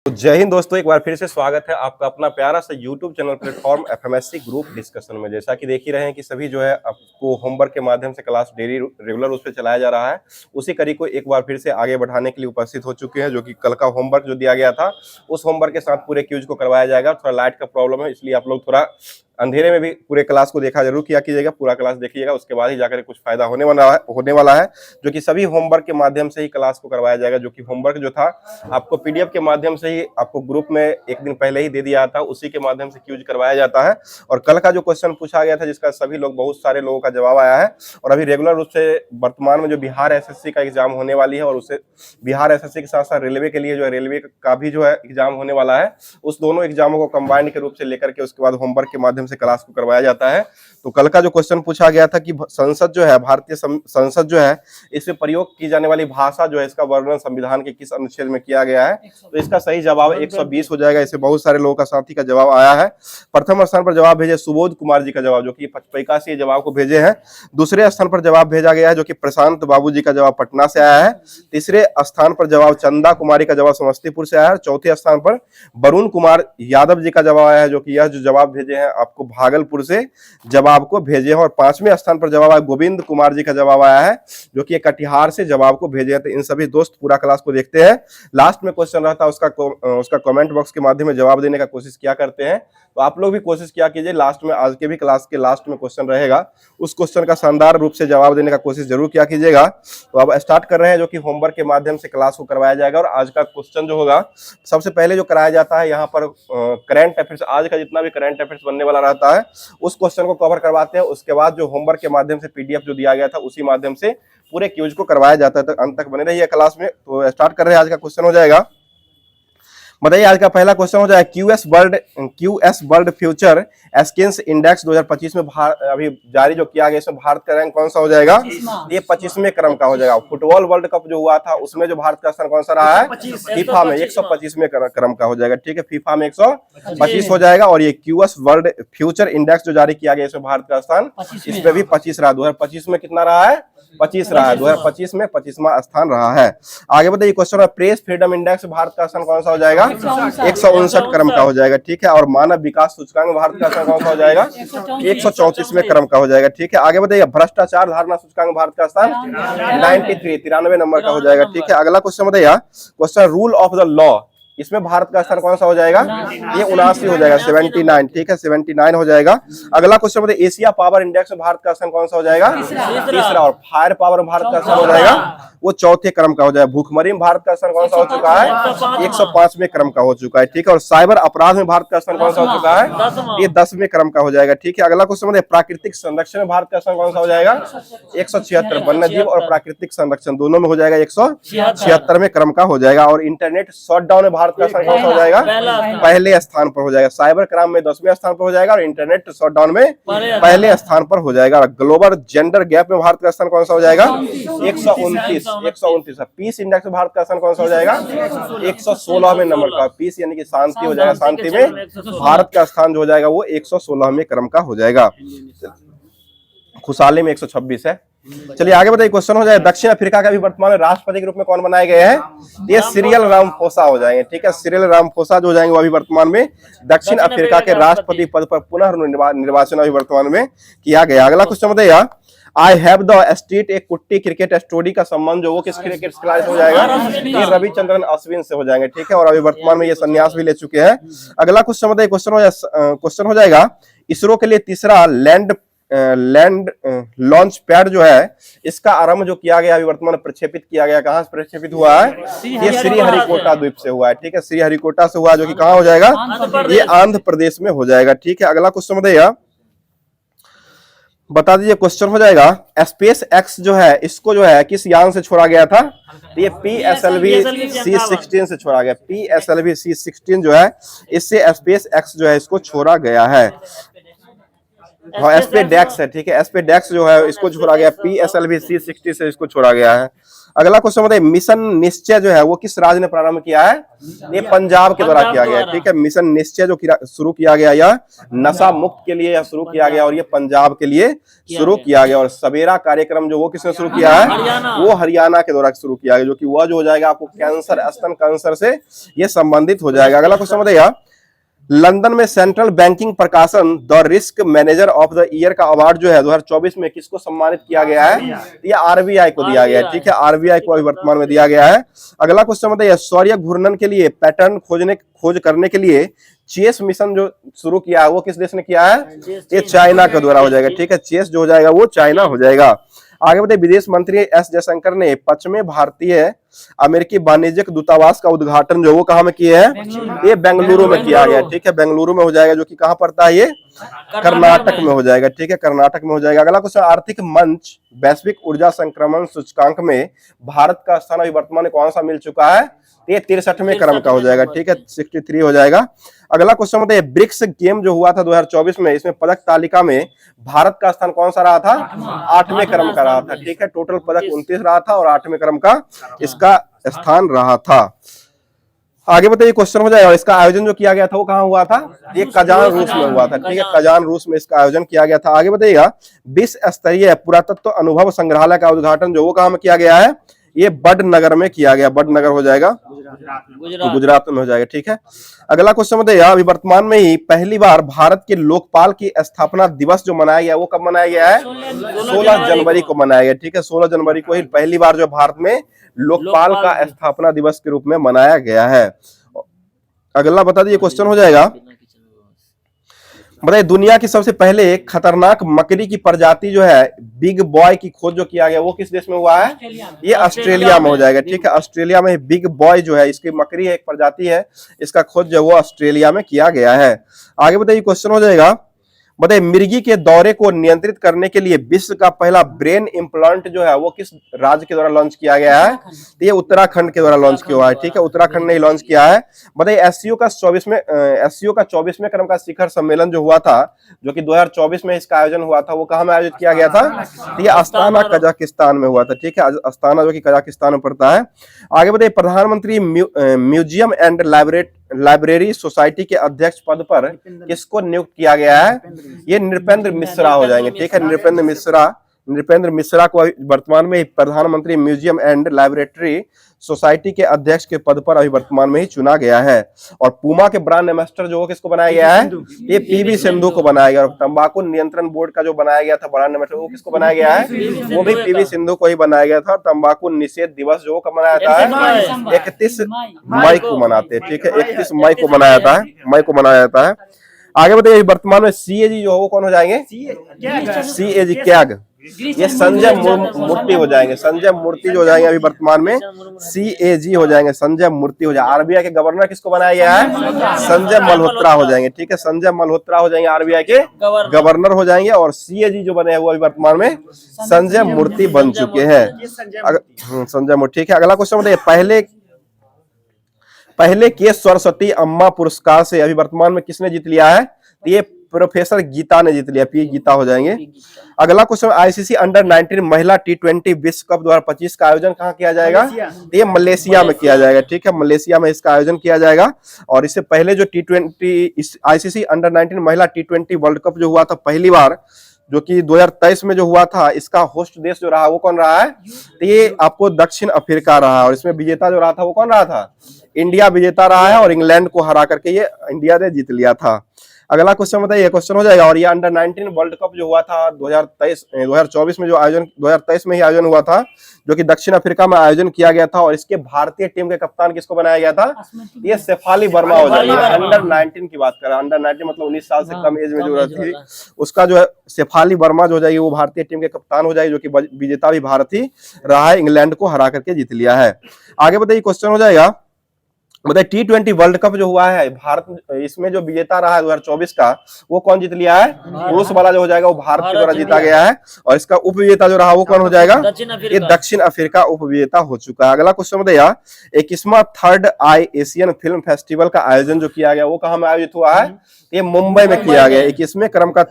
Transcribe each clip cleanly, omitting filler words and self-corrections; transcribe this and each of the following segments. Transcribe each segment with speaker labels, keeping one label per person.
Speaker 1: तो जय हिंद दोस्तों, एक बार फिर से स्वागत है आपका अपना प्यारा सा YouTube channel platform FMSC group discussion में। जैसा कि देख ही रहे हैं कि सभी जो है आपको होमवर्क के माध्यम से क्लास डेली रेगुलर उस पर चलाया जा रहा है। उसी कड़ी को एक बार फिर से आगे बढ़ाने के लिए उपस्थित हो चुके हैं, जो कि कल का होमवर्क जो दिया गया था उस होमवर्क के साथ पूरे क्यूज को करवाया जाएगा। थोड़ा लाइट का प्रॉब्लम है, इसलिए आप लोग थोड़ा अंधेरे में भी पूरे क्लास को देखा जरूर किया कीजिएगा, पूरा क्लास देखिएगा, उसके बाद ही जाकर कुछ फायदा होने वाला है जो कि सभी होमवर्क के माध्यम से ही क्लास को करवाया जाएगा। जो कि होमवर्क जो था आपको पीडीएफ के माध्यम से ही आपको ग्रुप में एक दिन पहले ही दे दिया था, उसी के माध्यम से क्यूज करवाया जाता है। और कल का जो क्वेश्चन पूछा गया था जिसका सभी लोग बहुत सारे लोगों का जवाब आया है, और अभी रेगुलर रूप से वर्तमान में जो बिहार एसएससी का एग्जाम होने वाली है और उससे बिहार एसएससी के साथ साथ रेलवे के लिए जो है रेलवे का भी जो है एग्जाम होने वाला है, उस दोनों एग्जामों को कंबाइंड के रूप से लेकर के उसके बाद होमवर्क के माध्यम से क्लास को करवाया जाता है। तो कल का जो क्वेश्चन पूछा गया था कि संसद जो है, भारतीय संसद जो है, इसमें प्रयोग की जाने वाली भाषा जो है, इसका वर्णन संविधान के किस अनुच्छेद में किया गया है, तो इसका सही जवाब 120 हो जाएगा। इसे बहुत सारे लोगों का साथी का जवाब आया है। प्रथम स्थान पर जवाब भेजे सुबोध कुमार जी का जवाब, जो कि पचपैका से जवाब को भेजे हैं। दूसरे स्थान पर जवाब भेजा गया है जो कि प्रशांत बाबू जी का जवाब पटना से आया है। तीसरे स्थान पर जवाब चंदा कुमारी का जवाब समस्तीपुर से आया है। चौथे स्थान पर वरुण कुमार यादव जी का जवाब आया है, जो कि यह जो जवाब भेजे हैं आपको भागलपुर से जवाब को भेजे हैं। और पांचवें स्थान पर जवाब आया गोविंद कुमार जी का जवाब आया है, जो कि कटिहार से जवाब को भेजे हैं। तो इन सभी दोस्त पूरा क्लास को देखते हैं। लास्ट में क्वेश्चन रहता है उसका कमेंट बॉक्स के माध्यम में जवाब देने का कोशिश किया करते हैं। तो आप लोग भी कोशिश किया कीजिए, लास्ट में आज के भी क्लास के लास्ट में क्वेश्चन रहेगा, उस क्वेश्चन का शानदार रूप से जवाब देने का कोशिश जरूर किया कीजिएगा। तो अब स्टार्ट कर रहे हैं, जो कि होमवर्क के माध्यम से क्लास को करवाया जाएगा। और आज का क्वेश्चन जो होगा, सबसे पहले जो कराया जाता है यहाँ पर करंट अफेयर्स, आज का जितना भी करंट अफेयर्स बनने वाला रहता है उस क्वेश्चन को कवर करवाते हैं। उसके बाद जो होमवर्क के माध्यम से पीडीएफ जो दिया गया था उसी माध्यम से पूरे क्यूज को करवाया जाता है। तो अंत तक बने रहिए क्लास में। तो स्टार्ट कर रहे हैं, आज का क्वेश्चन हो जाएगा, बताइए आज का पहला क्वेश्चन हो जाए QS world future exchange index 2025 में अभी जारी जो किया गया, इसमें भारत का रैंक कौन सा हो जाएगा? ये 25वें क्रम का हो जाएगा। फुटबॉल वर्ल्ड कप जो हुआ था उसमें जो भारत का स्थान कौन सा रहा है? फीफा में 125वें क्रम का हो जाएगा। ठीक है, फीफा में 125 हो जाएगा। और ये क्यूएस वर्ल्ड फ्यूचर इंडेक्स जो जारी किया गया इसमें भारत का स्थान इसमें भी 25 रहा। 2025 में कितना रहा है? 25 रहा है। 2025 में 25वां स्थान रहा है। आगे बताइए question, press freedom index Bharat का स्थान कौन सा हो जाएगा? 159 क्रम का हो जाएगा। ठीक है, और मानव विकास सूचकांक भारत का स्थान कौन सा हो जाएगा? 134वें क्रम का हो जाएगा। ठीक है, आगे बताइए भ्रष्टाचार धारणा सूचकांक भारत का स्थान 93 नंबर का हो जाएगा। ठीक है, अगला क्वेश्चन बताइए, question rule of the law, इसमें भारत का स्थान कौन सा हो जाएगा? ये 79 हो जाएगा, 79। ठीक है, 79 हो जाएगा। अगला क्वेश्चन बताइए एशिया पावर इंडेक्स में भारत का स्थान कौन सा हो जाएगा? तीसरा। और फायर पावर में भारत का स्थान हो जाएगा वो चौथे क्रम का हो जाएगा। भूखमरी में भारत का स्थान कौन सा हो चुका है? 105वें क्रम का हो चुका है। ठीक है, और साइबर अपराध में भारत का स्थान कौन सा हो चुका है? ये 10वें क्रम का हो जाएगा। ठीक है, अगला क्वेश्चन बताइए प्राकृतिक संरक्षण में भारत का स्थान कौन सा हो जाएगा? 176। वन्यजीव और प्राकृतिक संरक्षण दोनों में हो जाएगा 176वें क्रम का हो जाएगा। और इंटरनेट शटडाउन में भारत का स्थान कौन सा हो जाएगा? पहले स्थान पर हो जाएगा। साइबर क्राइम में 10वें स्थान पर हो जाएगा और इंटरनेट शटडाउन में पहले स्थान पर हो जाएगा। ग्लोबल जेंडर गैप में भारत का स्थान कौन सा हो जाएगा? 129। पीस इंडेक्स में भारत का स्थान कौन सा हो जाएगा? 116वें नंबर का। पीस यानी कि शांति हो जाएगा, शांति में भारत का स्थान जो हो जाएगा वो 116वें क्रम का हो जाएगा। खुशहाली में 126 है। चलिए आगे बताइए क्वेश्चन हो जाए दक्षिण अफ्रीका का भी वर्तमान में राष्ट्रपति के रूप में कौन बनाए गए हैं? ये सिरिल रामाफोसा हो जाएंगे। ठीक है, सिरिल रामाफोसा जो हो जाएंगे वो अभी वर्तमान में दक्षिण अफ्रीका के राष्ट्रपति पद पर पुनः निर्वाचन अभी वर्तमान में किया गया। अगला क्वेश्चन बताइए आई हैव द स्टेट एक कुट्टी क्रिकेट स्टोरी का संबंध जो वो किस क्रिकेट खिलाड़ी से हो जाएगा? ये रविचंद्रन अश्विन से हो जाएंगे। ठीक है, और अभी वर्तमान में ये संन्यास भी ले चुके हैं। अगला क्वेश्चन बताइए क्वेश्चन हो जाएगा इसरो के लिए तीसरा लैंड लॉन्च पैड जो है इसका आरंभ जो किया गया अभी वर्तमान में प्रक्षेपित किया गया, कहां से प्रक्षेपित हुआ है? ये श्रीहरिकोटा द्वीप से हुआ है। ठीक है, श्रीहरिकोटा से हुआ जो कि कहां हो जाएगा? ये आंध्र प्रदेश में हो जाएगा। ठीक है, अगला क्वेश्चन बताइए बता दीजिए क्वेश्चन हो जाएगा स्पेस एक्स जो है इसको जो है किस यान से छोड़ा गया था? तो ये PSLV C-16 से छोड़ा गया। PSLV C-16 जो है इससे स्पेस एक्स जो है इसको छोड़ा गया है। स्पेस डेक्स है। ठीक है, स्पेस डेक्स जो है इसको छोड़ा गया PSLV C-60 से इसको छोड़ा गया है। अगला क्वेश्चन बताइए, मिशन निश्चय जो है वो किस राज्य ने प्रारंभ किया है? ये पंजाब के द्वारा किया गया है, ठीक है। मिशन निश्चय जो शुरू किया गया, यह नशा मुक्त के लिए शुरू किया गया और ये पंजाब के लिए शुरू किया गया। और सवेरा कार्यक्रम जो वो किसने शुरू किया है? वो हरियाणा के द्वारा शुरू किया गया, जो कि वह जो हो जाएगा आपको कैंसर, स्तन कैंसर से ये संबंधित हो जाएगा। अगला क्वेश्चन बताइए, लंदन में सेंट्रल बैंकिंग प्रकाशन the risk manager of the year का अवार्ड जो है 2024 में किसको सम्मानित किया गया है? ये आरबीआई को दिया गया है, ठीक है। आरबीआई को अभी वर्तमान में दिया गया है। अगला क्वेश्चन बताइए, सौर्य घूर्णन के लिए पैटर्न खोज करने के लिए चेस मिशन जो शुरू किया है वो किस देश ने किया है? ये चाइना के द्वारा हो जाएगा, ठीक है। चेस जो हो जाएगा वो चाइना हो जाएगा। आगे बताइए, विदेश मंत्री एस जयशंकर ने 25वें भारतीय अमेरिकी वाणिज्यिक दूतावास का उद्घाटन जो वो कहाँ में किए हैं? ये बेंगलुरु में किया गया, ठीक है। बेंगलुरु में हो जाएगा, जो कि कहाँ पड़ता है? ये कर्नाटक में हो जाएगा, ठीक है। कर्नाटक में हो जाएगा। अगला क्वेश्चन, आर्थिक मंच वैश्विक ऊर्जा संक्रमण सूचकांक में भारत का स्थान अभी वर्तमान में कौन सा मिल चुका है? ये 63वें क्रम का हो जाएगा, ठीक है। 63 हो जाएगा। अगला क्वेश्चन बताइए, ब्रिक्स गेम जो हुआ था 2024 में, इसमें पदक तालिका में भारत का स्थान कौन सा रहा था? 8वें क्रम का रहा था, ठीक है। टोटल पदक 29 रहा था और 8वें क्रम का इसका स्थान रहा था। आगे बताइए, क्वेश्चन हो जाएगा, इसका आयोजन जो किया गया था वो कहाँ हुआ था? ये कजान रूस में हुआ था, ठीक है। कजान रूस में इसका आयोजन किया गया था। आगे बताइएगा, विश्व स्तरीय पुरातत्व अनुभव संग्रहालय का उद्घाटन जो वो कहाँ में किया गया है? ये बड़नगर में किया गया, बड़नगर हो जाएगा, गुजरात में हो जाएगा, ठीक है। अगला क्वेश्चन बताइए, अभी वर्तमान में ही पहली बार भारत के लोकपाल की स्थापना दिवस जो मनाया गया वो कब मनाया गया है? 16 जनवरी को मनाया गया, ठीक है। 16 जनवरी को ही पहली बार जो भारत में लोकपाल का स्थापना दिवस के रूप में मनाया गया है। अगला बता दीजिए, क्वेश्चन हो जाएगा, बताइए दुनिया की सबसे पहले खतरनाक मकड़ी की प्रजाति जो है बिग बॉय की खोज जो किया गया वो किस देश में हुआ है? ये ऑस्ट्रेलिया में हो जाएगा, ठीक है। ऑस्ट्रेलिया में बिग बॉय जो है, इसकी मकड़ी है, एक प्रजाति है, इसका खोज जो वो ऑस्ट्रेलिया में किया गया है। आगे बताइए, क्वेश्चन हो जाएगा, बताइए मिर्गी के दौरे को नियंत्रित करने के लिए विश्व का पहला ब्रेन इम्प्लांट जो है वो किस राज्य के द्वारा लॉन्च किया गया है? तो ये उत्तराखंड के द्वारा लॉन्च किया हुआ है, ठीक है। उत्तराखंड ने लॉन्च किया है। बताइए एससीओ का 24वें क्रम का शिखर सम्मेलन जो हुआ था, जो कि 2024 में इसका आयोजन हुआ था, वो कहाँ में आयोजित किया गया था? तो ये अस्ताना कजाकिस्तान में हुआ था, ठीक है। अस्ताना जो कि कजाकिस्तान में पड़ता है। आगे बताइए, प्रधानमंत्री म्यूजियम एंड लाइब्रेरी सोसाइटी के अध्यक्ष पद पर किसको नियुक्त किया गया है? ये नृपेंद्र मिश्रा हो जाएंगे, ठीक है। नृपेंद्र मिश्रा को वर्तमान में प्रधानमंत्री म्यूजियम एंड लाइब्रेरी सोसाइटी के अध्यक्ष के पद पर अभी वर्तमान में ही चुना गया है। और पूमा के ब्रांड एम्बेसडर जो किसको बनाया गया है? ये पीवी सिंधु को बनाया गया। और तंबाकू नियंत्रण बोर्ड का जो बनाया गया था ब्रांड एम्बेसडर, वो किसको बनाया गया है? वो भी पीवी सिंधु को ही बनाया गया था। और तंबाकू निषेध दिवस जो कब मनाया जाता है? 31 मई को मनाते हैं, ठीक है। 31 मई को मनाया जाता है। आगे बताइए, वर्तमान में सीएजी जो है वो कौन हो जाएंगे? सीएजी कैग, ये संजय मूर्ति हो जाएंगे। संजय मूर्ति जो हो जाएंगे अभी वर्तमान में सीएजी हो जाएंगे, संजय मूर्ति हो जाएंगे। आरबीआई के गवर्नर किसको बनाया गया है? संजय मल्होत्रा हो जाएंगे, ठीक है। संजय मल्होत्रा हो जाएंगे, आरबीआई के गवर्नर हो जाएंगे। और सीएजी जो बने हुए अभी वर्तमान में संजय मूर्ति बन चुके हैं, संजय मूर्ति, ठीक है। अगला क्वेश्चन बताइए, पहले के सरस्वती अम्मा पुरस्कार से अभी वर्तमान में किसने जीत लिया है? ये प्रोफेसर गीता ने जीत लिया, पी गीता हो जाएंगे। अगला क्वेश्चन, आईसीसी अंडर 19 महिला T20 विश्व कप 2025 का आयोजन कहाँ किया जाएगा? ये मलेशिया में किया जाएगा, ठीक है। मलेशिया में इसका आयोजन किया जाएगा। और इससे पहले जो T20 आईसीसी अंडर 19 महिला T20 वर्ल्ड कप जो हुआ था पहली बार, जो कि 2023 में जो हुआ था, इसका होस्ट देश जो रहा वो कौन रहा है? तो ये आपको दक्षिण अफ्रीका रहा। और इसमें विजेता जो रहा था वो कौन रहा था? इंडिया विजेता रहा है। और इंग्लैंड को हरा करके ये इंडिया ने जीत लिया था। अगला क्वेश्चन बताइए, क्वेश्चन हो जाएगा, और ये अंडर 19 वर्ल्ड कप जो हुआ था 2024 में, जो आयोजन 2023 में ही आयोजन हुआ था, जो कि दक्षिण अफ्रीका में आयोजन किया गया था। और इसके भारतीय टीम के कप्तान किसको बनाया गया था? ये शेफाली वर्मा हो जाएगी। अंडर 19 की बात करें, अंडर 19 मतलब 19 साल से कम एज में जो थी, उसका जो है शेफाली वर्मा जो हो जाएगी वो भारतीय टीम के कप्तान हो जाएगी, जो कि विजेता भी भारत ही रहा है, इंग्लैंड को हरा करके जीत लिया है। आगे बताइए, क्वेश्चन हो जाएगा, बताइए T20 वर्ल्ड कप जो हुआ है भारत, इसमें जो विजेता रहा है 2024 का, वो कौन जीत लिया है? पुरुष वाला जो हो जाएगा वो भारत के द्वारा जीता गया है। और इसका उप विजेता जो रहा वो कौन हो जाएगा? ये दक्षिण अफ्रीका उप विजेता हो चुका है। अगला क्वेश्चन बताइए, 21वां थर्ड आई एशियन फिल्म फेस्टिवल का आयोजन जो किया गया वो कहाँ में आयोजित हुआ है? ये मुंबई में किया गया। 21वें क्रम का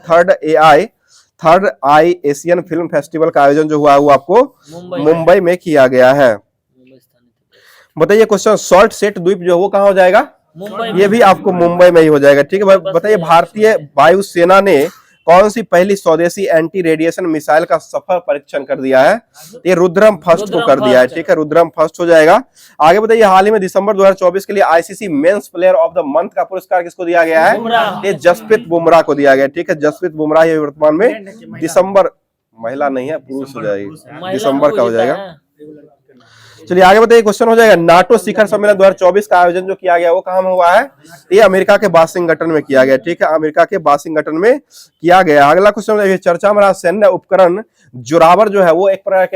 Speaker 1: थर्ड आई एशियन फिल्म फेस्टिवल का आयोजन जो हुआ है वो आपको मुंबई में किया गया है। बताइए क्वेश्चन, सॉल्ट सेट द्वीप जो वो कहाँ हो जाएगा? ये भी आपको मुंबई में ही हो जाएगा। ठीक है, बताइए भारतीय वायुसेना ने कौन सी पहली स्वदेशी एंटी रेडिएशन मिसाइल का सफल परीक्षण कर दिया है? ये रुद्रम फर्स्ट को कर दिया है। ठीक है, रुद्रम फर्स्ट हो जाएगा। आगे बताइए, हाल ही में दिसंबर 2024 के लिए ICC men's player of the month का पुरस्कार किसको दिया गया है? ये जसप्रीत बुमराह को दिया गया। ठीक है, जसप्रीत बुमराह ये वर्तमान में दिसंबर, महिला नहीं है पुरुष हो जाएगी, दिसंबर का हो जाएगा। चलिए आगे बताइए, क्वेश्चन हो जाएगा, नाटो शिखर सम्मेलन 2024 का आयोजन जो किया गया वो कहां में हुआ है? ये अमेरिका के वाशिंगटन में किया गया। ठीक है, अमेरिका के वाशिंगटन में किया गया। अगला क्वेश्चन, चर्चा में रहा सैन्य उपकरण जोरावर जो है वो एक प्रकार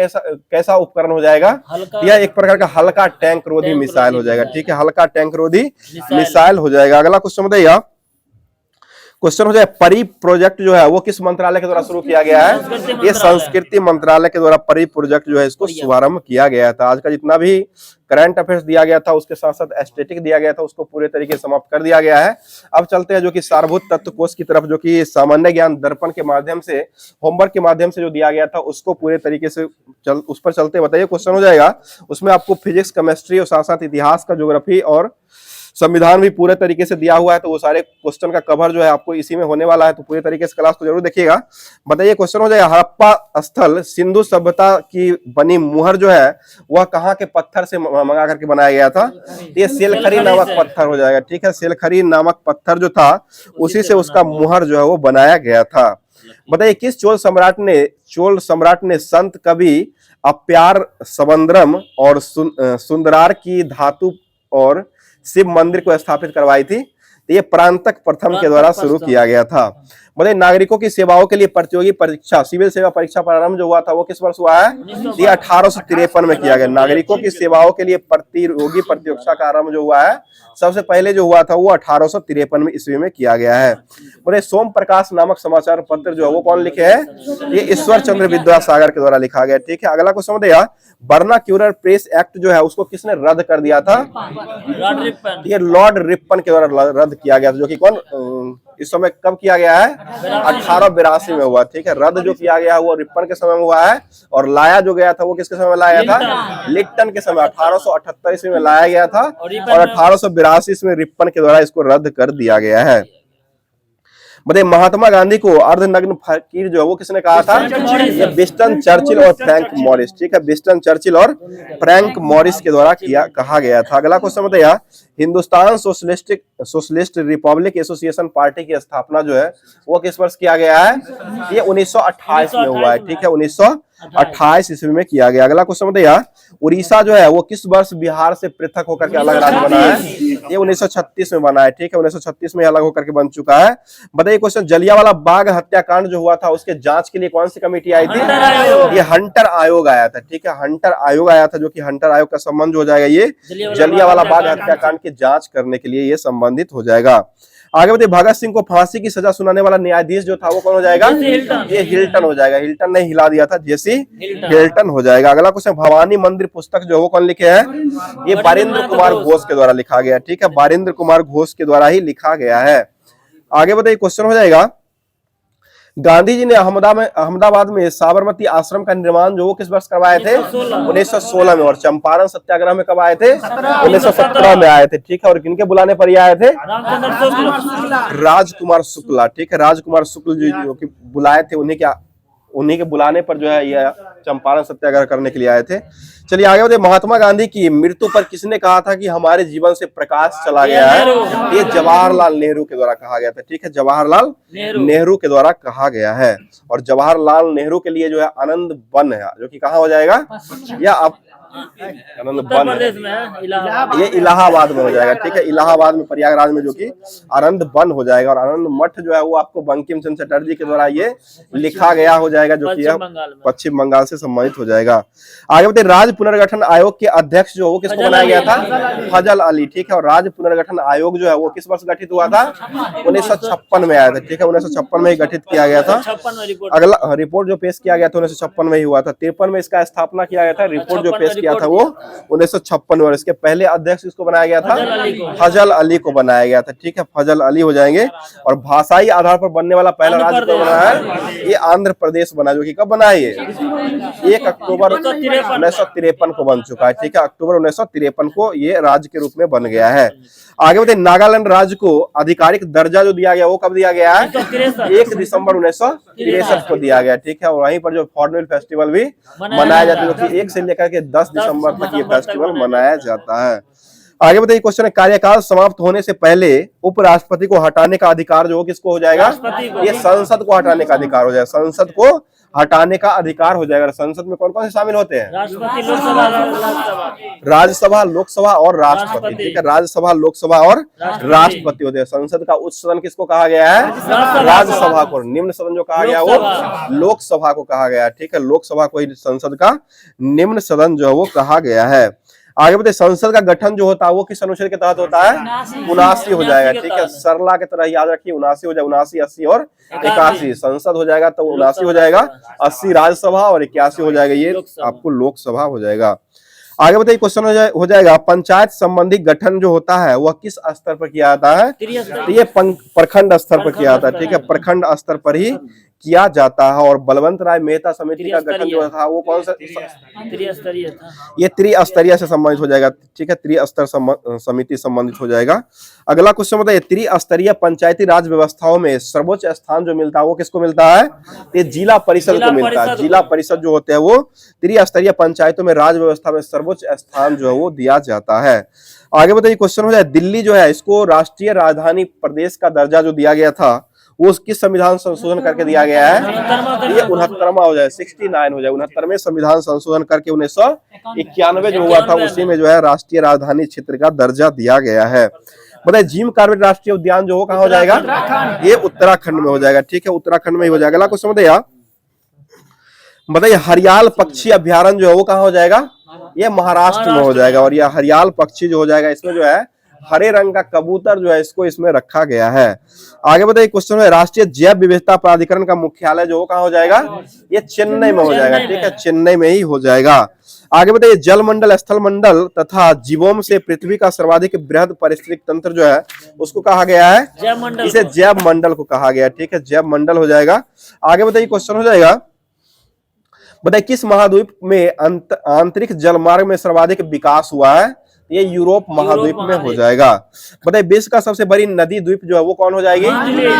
Speaker 1: कैसा उपकरण हो जाएगा? यह एक प्रकार का हल्का टैंक रोधी मिसाइल हो जाएगा। ठीक है, हल्का टैंक रोधी मिसाइल हो जाएगा। अगला क्वेश्चन बताइए, क्वेश्चन हो जाए, परी प्रोजेक्ट जो है वो किस मंत्रालय के द्वारा शुरू किया गया है? ये संस्कृति मंत्रालय के द्वारा परी प्रोजेक्ट जो है इसको शुभारंभ किया गया था। आज का जितना भी करंट अफेयर्स दिया गया था उसके साथ साथ एस्थेटिक दिया गया था उसको पूरे तरीके से समाप्त कर दिया गया है। अब चलते हैं जो कि सारभूत तत्व कोश की तरफ, जो कि सामान्य ज्ञान दर्पण के माध्यम से, होमवर्क के माध्यम से जो दिया गया था उसको पूरे तरीके से उस पर चलते बताइए। क्वेश्चन हो जाएगा, उसमें आपको फिजिक्स, केमिस्ट्री और साथ साथ इतिहास का, ज्योग्राफी और संविधान भी पूरे तरीके से दिया हुआ है, तो वो सारे क्वेश्चन का कवर जो है आपको इसी में होने वाला है, तो पूरे तरीके से क्लास को जरूर देखिएगा। बताइए क्वेश्चन हो जाएगा, हड़प्पा स्थल सिंधु सभ्यता की बनी मुहर जो है वह कहाँ के पत्थर से मंगा करके बनाया गया था? ये सेलखरी नामक पत्थर हो जाएगा। ठीक है, सेलखरी नामक पत्थर जो था उसी से उसका मुहर जो है वो बनाया गया था। बताइए, किस चोल सम्राट ने संत कवि अप्यार सबंद्रम और सुंदरार की धातु और शिव मंदिर को स्थापित करवाई थी? ये प्रांतक प्रथम के द्वारा शुरू किया गया था। बताइए, नागरिकों की सेवाओं के लिए प्रतियोगी परीक्षा, सिविल सेवा परीक्षा प्रारंभ जो हुआ था वो किस वर्ष हुआ है? ये 1853 में किया गया। नागरिकों की सेवाओं के लिए प्रतियोगी परीक्षा का आरंभ जो हुआ है सबसे पहले जो हुआ था वो 1853 में ईस्वी में किया गया है। बोले, सोम प्रकाश नामक समाचार पत्र जो है वो कौन लिखे हैं? ये ईश्वर चंद्र विद्यासागर के द्वारा लिखा गया। ठीक है, अगला क्वेश्चन बताइए, वर्नाक्यूलर प्रेस एक्ट जो है उसको किसने रद्द कर दिया था? ये लॉर्ड रिपन के द्वारा रद्द किया गया था, जो कि कौन इस समय कब किया गया है? 1882 में हुआ। ठीक है, रद्द जो किया गया वो रिपन के समय में हुआ है और लाया जो गया था वो किसके समय में लाया गया था? लिप्टन के समय 1878 ईस्वी में लाया गया था और 1882 में रिपन के द्वारा इसको रद्द कर दिया गया है। बताइए, महात्मा गांधी को अर्धनग्न फकीर जो है वो किसने कहा था? ये विंस्टन चर्चिल और फ्रैंक मॉरिस। ठीक है, विंस्टन चर्चिल और फ्रैंक मॉरिस के द्वारा कहा गया था। अगला क्वेश्चन बताइए, Hindustan socialist Republic association party की स्थापना जो है वो किस वर्ष किया गया है? ये 1928 में हुआ है। ठीक है, 1928 ईस्वी में किया गया। अगला क्वेश्चन बताइए, उड़ीसा जो है वो किस वर्ष बिहार से पृथक होकर के अलग राज्य बना है? ये 1936 में बना है। ठीक है, 1936 में अलग होकर के बन चुका है। बताइए क्वेश्चन, जलियांवाला बाग हत्याकांड जो हुआ था उसके जांच के लिए कौन सी कमेटी आई थी? ये हंटर आयोग आया था। ठीक है, हंटर आयोग आया था, जो कि हंटर आयोग का संबंध हो जाएगा ये जलियांवाला बाग हत्याकांड की जांच करने के लिए ये संबंधित हो जाएगा। आगे बताइए, भगत सिंह को फांसी की सजा सुनाने वाला न्यायाधीश जो था वो कौन हो जाएगा? ये हिल्टन हो जाएगा। हिल्टन ने हिला दिया था, जेसी हिल्टन हो जाएगा। अगला क्वेश्चन, भवानी मंदिर पुस्तक जो है वो कौन लिखे हैं? ये बारिंद्र कुमार घोष के द्वारा लिखा गया। ठीक है, बारिंद्र कुमार घोष के द्वारा ही लिखा गया है। आगे बताइए, क्वेश्चन हो जाएगा, गांधी जी ने अहमदाबाद में साबरमती आश्रम का निर्माण जो वो किस वर्ष करवाए थे? 1916 में। और चंपारण सत्याग्रह में कब आए थे? 1917 में आए थे। ठीक है, और किनके बुलाने पर ये आए थे? राजकुमार शुक्ला। ठीक है, राजकुमार शुक्ल जो कि बुलाए थे, उन्हीं के बुलाने पर जो है ये चंपारण सत्याग्रह करने के लिए आए थे। चलिए आगे बढ़ते, महात्मा गांधी की मृत्यु पर किसने कहा था कि हमारे जीवन से प्रकाश चला गया है? ये जवाहरलाल नेहरू के द्वारा कहा गया था। ठीक है, जवाहरलाल नेहरू के द्वारा कहा गया है। और जवाहरलाल नेहरू के लिए जो है आनंद वन है, जो कि कहाँ हो जाएगा? या अब आनंद वन ये इलाहाबाद में हो जाएगा। ठीक है, इलाहाबाद में, प्रयागराज में, जो कि आनंद वन हो जाएगा। और आनंद मठ जो है वो आपको बंकिम चंद्र चटर्जी के द्वारा ये लिखा गया हो जाएगा, जो कि पश्चिम बंगाल से संबंधित हो जाएगा। आगे बताइए, राज्य पुनर्गठन आयोग के अध्यक्ष जो वो किसको बनाया गया था? फजल अली। ठीक है, और राज्य पुनर्गठन आयोग जो है वो किस वर्ष गठित हुआ था? 1956 में आया था। ठीक है, 1956 में ही गठित किया गया था। अगला रिपोर्ट जो पेश किया गया था 1956 में ही हुआ था। 53 में इसका स्थापना किया गया था। रिपोर्ट जो पेश किया था वो 1956 में। इसके पहले अध्यक्ष किसको बनाया गया था? फजल अली को बनाया गया था। ठीक है, फजल अली हो जाएंगे। और भाषाई आधार पर बनने वाला पहला राज्य कब बना है? ये आंध्र प्रदेश बना, जो कि कब बना है? ये 1 अक्टूबर 1953 को बन चुका है। ठीक है, अक्टूबर 1953 को ये राज्य के रूप में बन गया है। आगे बताइए, नागालैंड राज्य को आधिकारिक दर्जा जो दिया गया वो कब दिया गया है? 1 दिसंबर 1963 को दिया गया। ठीक है, और वहीं पर जो हॉर्नबिल फेस्टिवल भी मनाया जाता है, जो कि 1 से लेकर के 10 दिसंबर तक ये फेस्टिवल मनाया जाता है। आगे बताइए, क्वेश्चन है, कार्यकाल समाप्त होने से पहले उपराष्ट्रपति को हटाने का अधिकार जो किसको हो जाएगा? ये संसद को हटाने का अधिकार हो जाएगा। संसद को हटाने का अधिकार हो जाएगा। संसद में कौन कौन से शामिल होते हैं? राज्यसभा, लोकसभा और राष्ट्रपति। ठीक है, राज्यसभा, लोकसभा और राष्ट्रपति होते हैं। संसद का उच्च सदन किसको कहा गया है? राज्यसभा को। निम्न सदन जो कहा गया वो लोकसभा को कहा गया है। ठीक है, लोकसभा को ही संसद का निम्न सदन जो है वो कहा गया है। आगे बताइए, संसद का गठन जो होता है वो किस अनुच्छेद के तहत होता है? 79 हो जाएगा। ठीक है, सरला की तरह याद रखिए, 79 हो जाएगा। 79, 80 और 81 संसद हो जाएगा, तो 79 हो जाएगा। 80 राज्यसभा और 81 हो जाएगा, ये आपको लोकसभा हो जाएगा। आगे बताइए, क्वेश्चन हो जाएगा, पंचायत संबंधी गठन जो होता है वह किस स्तर पर किया जाता है? तो ये प्रखंड स्तर पर किया जाता है। ठीक है, प्रखंड स्तर पर ही किया जाता है। और बलवंत राय मेहता समिति का गठन जो था वो कौन सा? त्रिस्तरीय था। ये त्रिस्तरीय से संबंधित हो जाएगा। ठीक है, त्रिस्तर समिति संबंधित हो जाएगा। अगला क्वेश्चन बताइए, त्रिस्तरीय पंचायती राज व्यवस्थाओं में सर्वोच्च स्थान जो मिलता है वो किसको मिलता है? ये जिला परिषद को मिलता है। जिला परिषद जो होते हैं वो त्रिस्तरीय पंचायतों में राज व्यवस्था में सर्वोच्च स्थान जो है वो दिया जाता है। आगे बताइए, क्वेश्चन हो जाए, दिल्ली जो है इसको राष्ट्रीय राजधानी प्रदेश का दर्जा जो दिया गया था वो किस संविधान संशोधन करके दिया गया है? ये 69वां हो जाए, 69 हो जाए। 69वें संविधान संशोधन करके 1991 जो हुआ था उसी में जो है राष्ट्रीय राजधानी क्षेत्र का दर्जा दिया गया है। बताइए, जिम कॉर्बेट राष्ट्रीय उद्यान जो हो कहाँ हो जाएगा? ये उत्तराखंड में हो जाएगा। ठीक है, उत्तराखंड में ही हो जाएगा। अगला क्वेश्चन बताइए, हरियाल पक्षी अभ्यारण्य जो है वो कहाँ हो जाएगा? ये महाराष्ट्र में हो जाएगा। और यह हरियाल पक्षी जो हो जाएगा इसमें जो है हरे रंग का कबूतर जो है इसको इसमें रखा गया है। आगे बताइए, क्वेश्चन है, राष्ट्रीय जैव विविधता प्राधिकरण का मुख्यालय जो कहाँ हो जाएगा? ये चेन्नई में हो जाएगा। ठीक है, चेन्नई में ही हो जाएगा। आगे बताइए, जल मंडल, स्थल मंडल तथा जीवोम से पृथ्वी का सर्वाधिक बृहद पारिस्थितिक तंत्र जो है उसको कहा गया है? इसे जैव मंडल को कहा गया। ठीक है, जैव मंडल हो जाएगा। आगे बताइए, क्वेश्चन हो जाएगा, बताइए किस महाद्वीप में आंतरिक जलमार्ग में सर्वाधिक विकास हुआ है? ये यूरोप महाद्वीप में हो जाएगा। बताइए, विश्व का सबसे बड़ी नदी द्वीप जो है वो कौन हो जाएगी?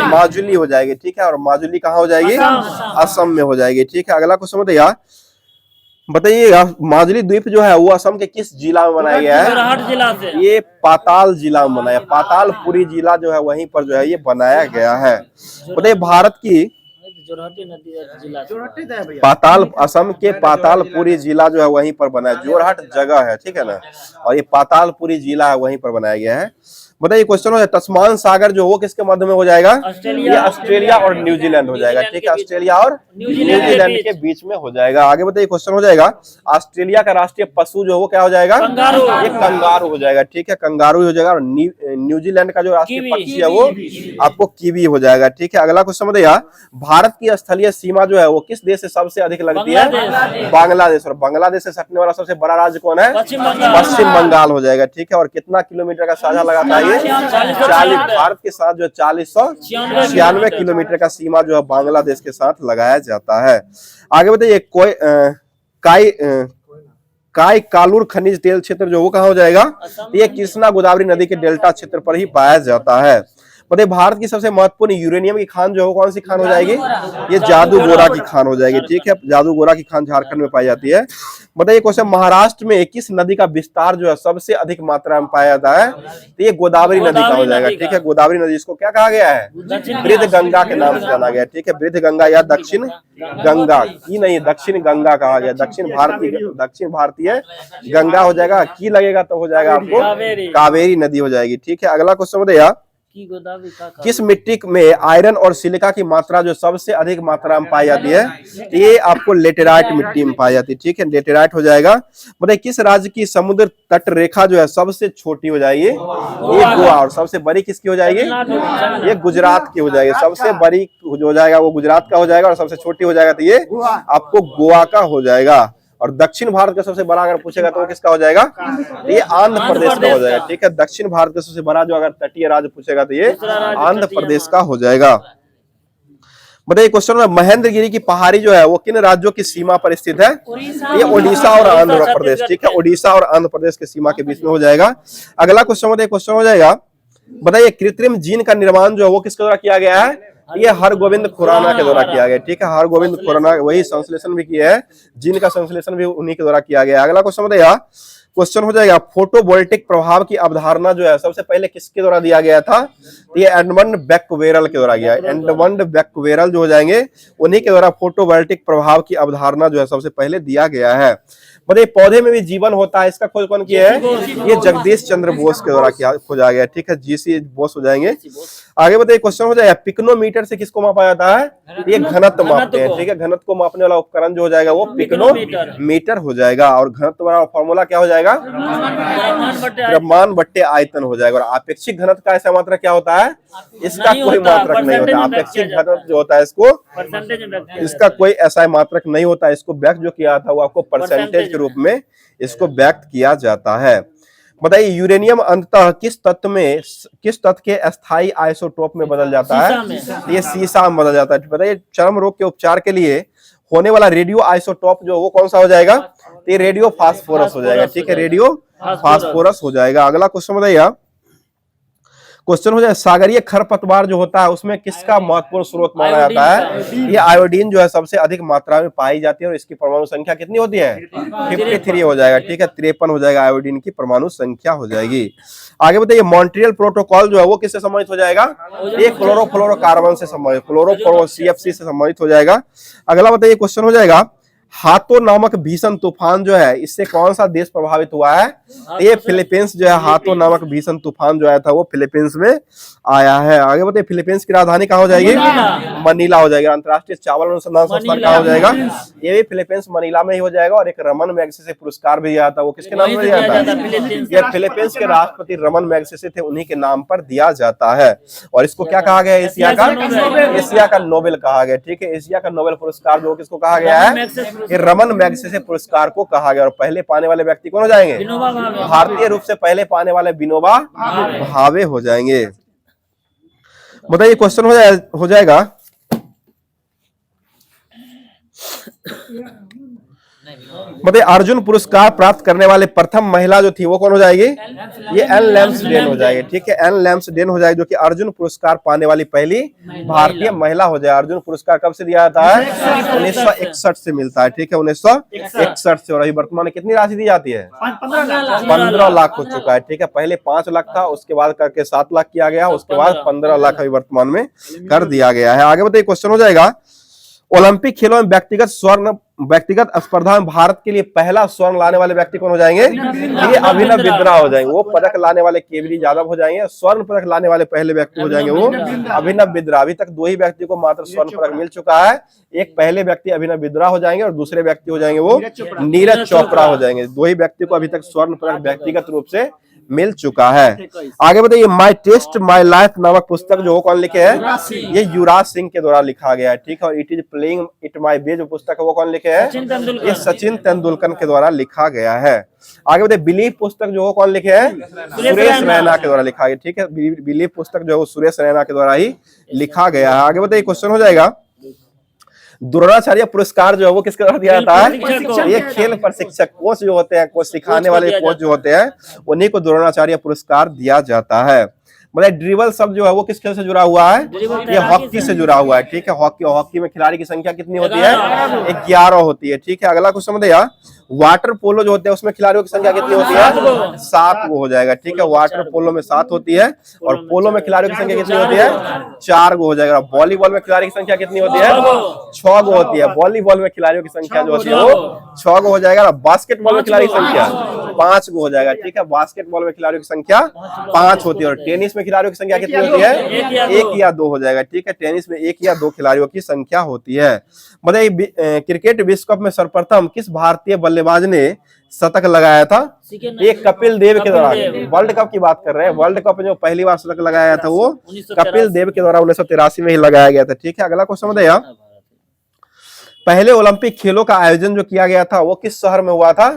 Speaker 1: माजुली हो जाएगी। ठीक है, और माजुली कहाँ हो जाएगी? असम में हो जाएगी। ठीक है, अगला क्वेश्चन बताइएगा, माजुली द्वीप जो है वो असम के किस जिला में बनाया गया है? जोरहाट जिला से। ये पाताल जिला में बनाया, पातालपुरी जिला जो है वहीं पर जो है ये बनाया गया है। बताइए, भारत की पाताल, असम के पातालपुरी जिला जो है वहीं पर बना है। जोरहाट जगह है, ठीक है ना, और ये पातालपुरी जिला है वहीं पर बनाया गया है। बताइए, क्वेश्चन हो जाए, तस्मान सागर जो वो किसके मध्य में हो जाएगा? ये ऑस्ट्रेलिया और न्यूजीलैंड हो जाएगा। ठीक है, ऑस्ट्रेलिया और न्यूजीलैंड के बीच में हो जाएगा। आगे बताइए, क्वेश्चन हो जाएगा, ऑस्ट्रेलिया का राष्ट्रीय पशु जो वो क्या हो जाएगा? ये कंगारू हो जाएगा। ठीक है, कंगारू हो जाएगा। और न्यूजीलैंड का जो राष्ट्रीय पक्षी है वो आपको कीवी हो जाएगा। ठीक है, अगला क्वेश्चन बताइए, भारत की स्थलीय सीमा जो है वो किस देश से सबसे अधिक लगती है? बांग्लादेश। और बांग्लादेश से सटने वाला सबसे बड़ा राज्य कौन है? पश्चिम बंगाल हो जाएगा। ठीक है, और कितना किलोमीटर का साझा लगाता है? 40, भारत के साथ जो 496 किलोमीटर का सीमा जो है बांग्लादेश के साथ लगाया जाता है। आगे बताइए, काई कालूर खनिज तेल क्षेत्र जो वो कहाँ हो जाएगा? ये कृष्णा गोदावरी नदी के डेल्टा क्षेत्र पर ही पाया जाता है। बताइए, भारत की सबसे महत्वपूर्ण यूरेनियम की खान जो है कौन सी खान हो जाएगी? ये जादूगोरा की खान हो जाएगी। ठीक है, जादूगोरा की खान झारखंड में पाई जाती है। बताइए, क्वेश्चन, महाराष्ट्र में किस नदी का विस्तार जो है सबसे अधिक मात्रा में पाया जाता है? तो ये गोदावरी नदी का हो जाएगा। ठीक है, गोदावरी नदी, इसको क्या कहा गया है? वृद्ध गंगा के नाम से जाना गया। ठीक है, वृद्ध गंगा या दक्षिण गंगा की नहीं, दक्षिण गंगा कहा गया। दक्षिण भारतीय गंगा हो जाएगा। की लगेगा तो हो जाएगा आपको कावेरी नदी हो जाएगी। ठीक है, अगला क्वेश्चन बताइए, किस मिट्टी में आयरन और सिलिका की मात्रा जो सबसे अधिक मात्रा में पाई जाती है? ये आपको लेटेराइट मिट्टी में पाई जाती है। ठीक है, लेटेराइट हो जाएगा। बताइए, किस राज्य की समुद्र तट रेखा जो है सबसे छोटी हो जाएगी? ये गोवा। और सबसे बड़ी किसकी हो जाएगी? ये गुजरात की हो जाएगी। सबसे बड़ी जो हो जाएगा वो गुजरात का हो जाएगा और सबसे छोटी हो जाएगा तो ये आपको गोवा का हो जाएगा। और दक्षिण भारत का सबसे बड़ा अगर पूछेगा तो वो किसका हो जाएगा, ये आंध्र प्रदेश का हो जाएगा। ठीक है, दक्षिण भारत का सबसे बड़ा जो अगर तटीय राज्य पूछेगा तो ये आंध्र प्रदेश का हो जाएगा। बताइए क्वेश्चन में, महेंद्रगिरी की पहाड़ी जो है वो किन राज्यों की सीमा पर स्थित है, ये ओडिशा और आंध्र प्रदेश। ठीक है, ओडिशा और आंध्र प्रदेश की सीमा के बीच में हो जाएगा। अगला क्वेश्चन बताइए, क्वेश्चन हो जाएगा, बताइए कृत्रिम जीन का निर्माण जो है वो किसके द्वारा किया गया है, ये हरगोविंद खुराना के द्वारा किया गया। ठीक है, हरगोविंद खुराना वही संश्लेषण भी किया है, जीन का संश्लेषण भी उन्हीं के द्वारा किया गया। अगला क्वेश्चन बताइए, क्वेश्चन हो जाएगा, फोटोवोल्टिक प्रभाव की अवधारणा जो है सबसे पहले किसके द्वारा दिया गया था, ये एडमंड बैक्वेरेल के द्वारा गया। एडमंड बैक्वेरेल जो हो जाएंगे उन्हीं के द्वारा फोटोवोल्टिक प्रभाव की अवधारणा जो है सबसे पहले दिया गया है। बताइए पौधे में भी जीवन होता है, इसका खोज कौन किया है, ये जगदीश चंद्र बोस के द्वारा किया खोजा गया। ठीक है, जीसी बोस हो जाएंगे। आगे बताइए क्वेश्चन हो जाएगा, पिक्नोमीटर से किसको मापा जाता है, ये घनत्व मापते हैं। ठीक है, घनत्व को मापने वाला उपकरण जो हो जाएगा वो पिक्नोमीटर हो जाएगा। और घनत्व वाला फॉर्मूला क्या हो जाएगा, द्रव्यमान बट्टे आयतन हो जाएगा। और आपेक्षिक घनत्व का ऐसा मात्रक क्या होता है, इसका कोई मात्रक नहीं होता। आपेक्षिक घनत्व जो होता है इसका कोई ऐसा मात्रक नहीं होता। इसको व्यक्त जो किया था वो आपको परसेंटेज के रूप में इसको व्यक्त किया जाता है। बताइए यूरेनियम अंततः किस तत्व के अस्थायी आइसोटोप में बदल जाता है, ये सीसा में बदल जाता है। बताइए चर्म रोग के उपचार के लिए होने वाला रेडियो आइसोटोप जो वो कौन सा हो जाएगा, तो ये रेडियो फास्फोरस हो जाएगा। ठीक है, रेडियो फास्फोरस हो जाएगा। अगला क्वेश्चन बताइए, क्वेश्चन हो जाए, सागरीय खरपतवार जो होता है उसमें किसका महत्वपूर्ण स्रोत माना जाता है, ये आयोडीन जो है सबसे अधिक मात्रा में पाई जाती है। और इसकी परमाणु संख्या कितनी होती है, 53 हो जाएगा। ठीक है, 53 हो जाएगा, आयोडीन की परमाणु संख्या हो जाएगी। आगे बताइए मॉन्ट्रियल प्रोटोकॉल जो है वो किससे संबंधित हो जाएगा, ये क्लोरोफ्लोरोकार्बन से संबंधित, क्लोरोफ्लोरो CFC से संबंधित हो जाएगा। अगला बताइए क्वेश्चन हो जाएगा, हाथों नामक भीषण तूफान जो है इससे कौन सा देश प्रभावित हुआ है, ये फिलीपींस जो है। हाथों नामक भीषण तूफान जो आया था वो फिलीपींस में आया है। आगे बताइए फिलीपींस की राजधानी कहाँ हो जाएगी, मनीला हो जाएगी। अंतर्राष्ट्रीय चावल अनुसंधान संस्थान कहाँ हो जाएगा, ये भी फिलीपींस मनीला में ही हो जाएगा। और एक रमन मैग्सेसे पुरस्कार भी दिया था, वो किसके नाम पर दिया था, ये फिलीपींस के राष्ट्रपति रमन मैग्सेसे थे, उन्हीं के नाम पर दिया जाता है। और इसको क्या कहा गया, एशिया का नोबेल कहा गया। ठीक है, एशिया का नोबेल पुरस्कार जो किसको कहा गया है, ये रमन मैग्सेसे पुरस्कार को कहा गया। और पहले पाने वाले व्यक्ति कौन हो जाएंगे, भारतीय रूप से पहले पाने वाले विनोबा भावे हो जाएंगे। बताइए क्वेश्चन हो जाएगा, बताइए अर्जुन पुरस्कार प्राप्त करने वाले प्रथम महिला जो थी वो कौन हो जाएगी, ये एन लैम्सडेन हो जाएगी। ठीक है, एन लैम्सडेन हो जाएगी, जो कि अर्जुन पुरस्कार पाने वाली पहली भारतीय महिला हो जाए। अर्जुन पुरस्कार कब से दिया जाता है, 1961 से मिलता है। ठीक है, 1961 से। और अभी वर्तमान में कितनी राशि दी जाती है, 15 लाख हो चुका है। ठीक है, पहले 5 लाख था, उसके बाद करके 7 लाख किया गया, उसके बाद 15 लाख अभी वर्तमान में कर दिया गया है। आगे बताइए क्वेश्चन हो जाएगा, ओलंपिक खेलों में व्यक्तिगत स्पर्धा में भारत के लिए पहला स्वर्ण लाने वाले व्यक्ति कौन हो जाएंगे, ये अभिनव बिंद्रा हो जाएंगे। वो पदक लाने वाले केवली यादव हो जाएंगे, स्वर्ण पदक लाने वाले पहले व्यक्ति हो जाएंगे वो अभिनव बिंद्रा। अभी तक 2 ही व्यक्ति को मात्र स्वर्ण पदक मिल चुका है, एक पहले व्यक्ति अभिनव बिंद्रा हो जाएंगे और दूसरे व्यक्ति हो जाएंगे वो नीरज चोपड़ा हो जाएंगे। 2 ही व्यक्ति को अभी तक स्वर्ण पदक व्यक्तिगत रूप से मिल चुका है। आगे बताइए माई टेस्ट माई लाइफ नामक पुस्तक जो कौन लिखे हैं, ये युवराज सिंह के द्वारा लिखा गया है। ठीक है, और it is playing it my way जो पुस्तक है वो कौन लिखे हैं, ये सचिन तेंदुलकर के द्वारा लिखा गया है। आगे बताइए बिलीव पुस्तक जो कौन लिखे हैं, सुरेश रैना के द्वारा लिखा गया। ठीक है, बिलीव पुस्तक जो है सुरेश रैना के द्वारा ही लिखा गया है। आगे बताइए क्वेश्चन हो जाएगा, द्रोणाचार्य पुरस्कार जो है वो किसके द्वारा दिया जाता है, ये खेल प्रशिक्षक कोच जो होते हैं, कोच सिखाने वाले कोच जो होते हैं उन्हीं को द्रोणाचार्य पुरस्कार दिया जाता है। मतलब ड्रिबल शब्द जो है वो किस खेल से जुड़ा हुआ है, ये हॉकी से जुड़ा हुआ है। ठीक है, हॉकी में खिलाड़ी की संख्या कितनी होती है, 11 होती है। ठीक है, अगला क्वेश्चन बताइए, वाटर पोलो जो होते हैं उसमें खिलाड़ियों की संख्या कितनी होती है, 7 वो हो जाएगा। ठीक है, वाटर पोलो में 7 होती है और पोलो में खिलाड़ियों की संख्या कितनी होती है, 4 हो जाएगा। वॉलीबॉल में खिलाड़ी की संख्या कितनी होती है, 6 होती है। वॉलीबॉल में खिलाड़ियों की संख्या जो होती है वो 6 हो जाएगा। बास्केटबॉल में खिलाड़ी की संख्या 5 हो जाएगा। ठीक है, बास्केटबॉल में खिलाड़ियों की संख्या 5 होती है। और टेनिस में खिलाड़ियों की संख्या कितनी होती है, 1 या 2 हो जाएगा। ठीक है, टेनिस में 1 या 2 खिलाड़ियों की संख्या होती है। मतलब क्रिकेट विश्व कप में सर्वप्रथम किस भारतीय बल्लेबाज ने शतक लगाया था, ये कपिल देव के द्वारा। वर्ल्ड कप की बात कर रहे हैं, वर्ल्ड कप में जो पहली बार शतक लगाया था वो कपिल देव के द्वारा 1983 में ही लगाया गया था। ठीक है, अगला क्वेश्चन बताइए, पहले ओलंपिक खेलों का आयोजन जो किया गया था वो किस शहर में हुआ था?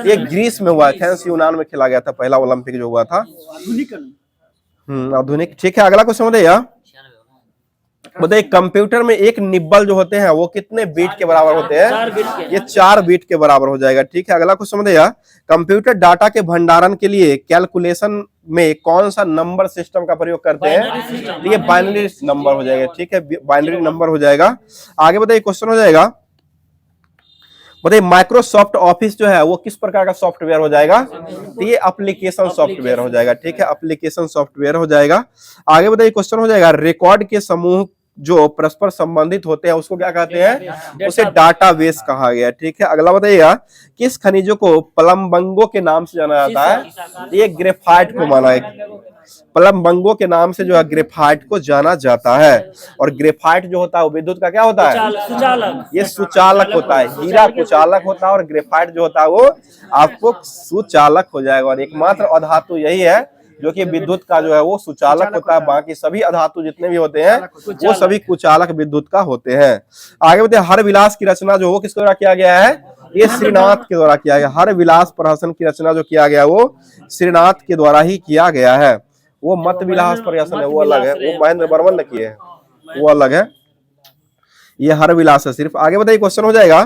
Speaker 1: ये ग्रीस में हुआ, एथेंस यूनान में खेला गया था पहला ओलंपिक जो हुआ था। आधुनिक। ठीक है, अगला क्वेश्चन बताइए। बताइए कंप्यूटर में एक निब्बल जो होते हैं वो कितने बीट के बराबर होते हैं? ये 4 बीट के बराबर हो जाएगा। ठीक है, अगला क्वेश्चन बताइए। कंप्यूटर डाटा के भंडारण के लिए कैलकुलेशन में कौन सा नंबर सिस्टम का प्रयोग करते हैं? ये बाइनरी नंबर हो जाएगा। ठीक है, बाइनरी नंबर हो जाएगा। आगे बताइए क्वेश्चन हो जाएगा। बताइए माइक्रोसॉफ्ट ऑफिस जो है वो किस प्रकार का सॉफ्टवेयर हो जाएगा? तो ये एप्लीकेशन सॉफ्टवेयर हो जाएगा। ठीक है, एप्लीकेशन सॉफ्टवेयर हो जाएगा। आगे बताइए क्वेश्चन हो जाएगा। रिकॉर्ड के समूह जो परस्पर संबंधित होते हैं उसको क्या कहते हैं? उसे डाटाबेस कहा गया। ठीक है, अगला बताइएगा। किस खनिजों को प्लम्बंगो के नाम से जाना जाता है? ये ग्रेफाइट को माना है, प्लम्बंगो के नाम से जो है ग्रेफाइट को जाना जाता है। और ग्रेफाइट जो होता है वो विद्युत का क्या होता है? सुचालक। ये सुचालक होता है। हीरा कुचालक होता है और ग्रेफाइट जो होता है वो आपको सुचालक हो जाएगा। और एकमात्र अधातु यही है जो कि विद्युत का जो है वो सुचालक होता है। बाकी सभी अधातु जितने भी होते हैं वो सभी कुचालक विद्युत का होते हैं। आगे बताइए हर विलास की रचना जो वो किसके द्वारा किया गया है? ये श्रीनाथ के द्वारा किया गया। हर विलास प्रहसन की रचना जो किया गया वो श्रीनाथ के द्वारा ही किया गया है। वो मत विलास प्रहसन है वो अलग है, वो महेंद्र वर्मन ने किए हैं, वो अलग है। ये हर विलास है सिर्फ। आगे बताइए क्वेश्चन हो जाएगा।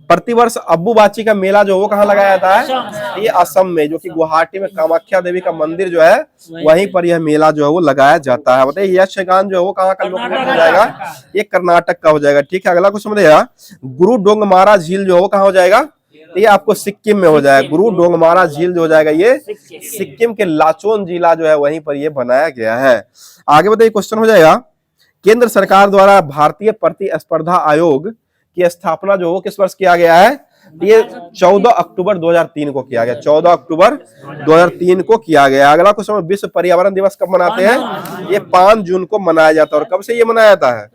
Speaker 1: प्रतिवर्ष अब्बूबाची का मेला जो वो कहाँ लगाया जाता है? ये असम में, जो कि गुवाहाटी में कामाख्या देवी का मंदिर जो है वहीं पर यह मेला जो है वो लगाया जाता है। बताइए यक्षगान जो है वो कहाँ का लोकनृत्य हो जाएगा? ये कर्नाटक का हो जाएगा। ठीक है, अगला क्वेश्चन बताइएगा। गुरु डोंगमारा झील जो है वो कहाँ हो जाएगा? ये आपको सिक्किम में हो जाएगा। गुरु डोंगमारा झील जो हो जाएगा ये सिक्किम के लाचोन जिला जो है वहीं पर ये बनाया गया है। आगे बताइए क्वेश्चन हो जाएगा। केंद्र सरकार द्वारा भारतीय प्रतिस्पर्धा आयोग की स्थापना जो वो किस वर्ष किया गया है? ये 14 अक्टूबर 2003 को किया गया। 14 अक्टूबर 2003 को किया गया। अगला क्वेश्चन, विश्व पर्यावरण दिवस कब मनाते हैं? ये 5 जून को मनाया जाता है। और कब से ये मनाया जाता है?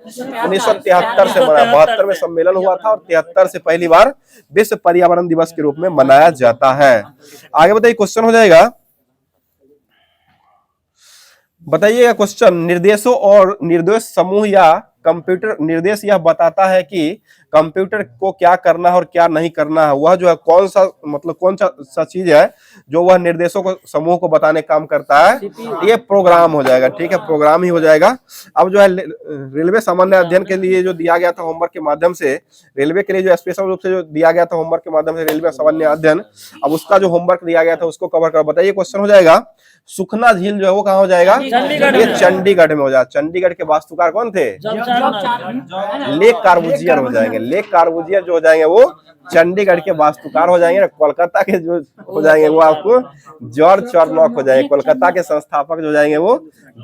Speaker 1: 1973 से मनाया। 72 में सम्मेलन हुआ था और 73 से पहली बार विश्व पर्यावरण दिवस के रूप में मनाया जाता है। आगे बताइए क्वेश्चन हो जाएगा। बताइएगा क्वेश्चन, निर्देशों और निर्देश समूह या कंप्यूटर निर्देश यह बताता है कि कंप्यूटर को क्या करना है और क्या नहीं करना है। वह जो है कौन सा चीज है जो वह निर्देशों को समूह को बताने काम करता है? ये प्रोग्राम हो जाएगा। ठीक है, प्रोग्राम ही हो जाएगा। अब जो है रेलवे सामान्य अध्ययन के लिए जो दिया गया था होमवर्क के माध्यम से, रेलवे के लिए जो स्पेशल रूप से जो दिया गया था होमवर्क के माध्यम से रेलवे सामान्य अध्ययन, अब उसका जो होमवर्क दिया गया था उसको कवर कर। बताइए क्वेश्चन हो जाएगा। सुखना झील जो है वो कहाँ हो जाएगा? ये चंडीगढ़ में हो जाएगा। चंडीगढ़ के वास्तुकार कौन थे? लेक कार्बूजियर हो जाएंगे। लेक कार्बूजियर जो हो जाएंगे वो चंडीगढ़ के वास्तुकार हो जाएंगे। कोलकाता के जो हो जाएंगे वो आपको जॉर्ज चार्नॉक हो जाएंगे। कोलकाता के संस्थापक जो हो जाएंगे वो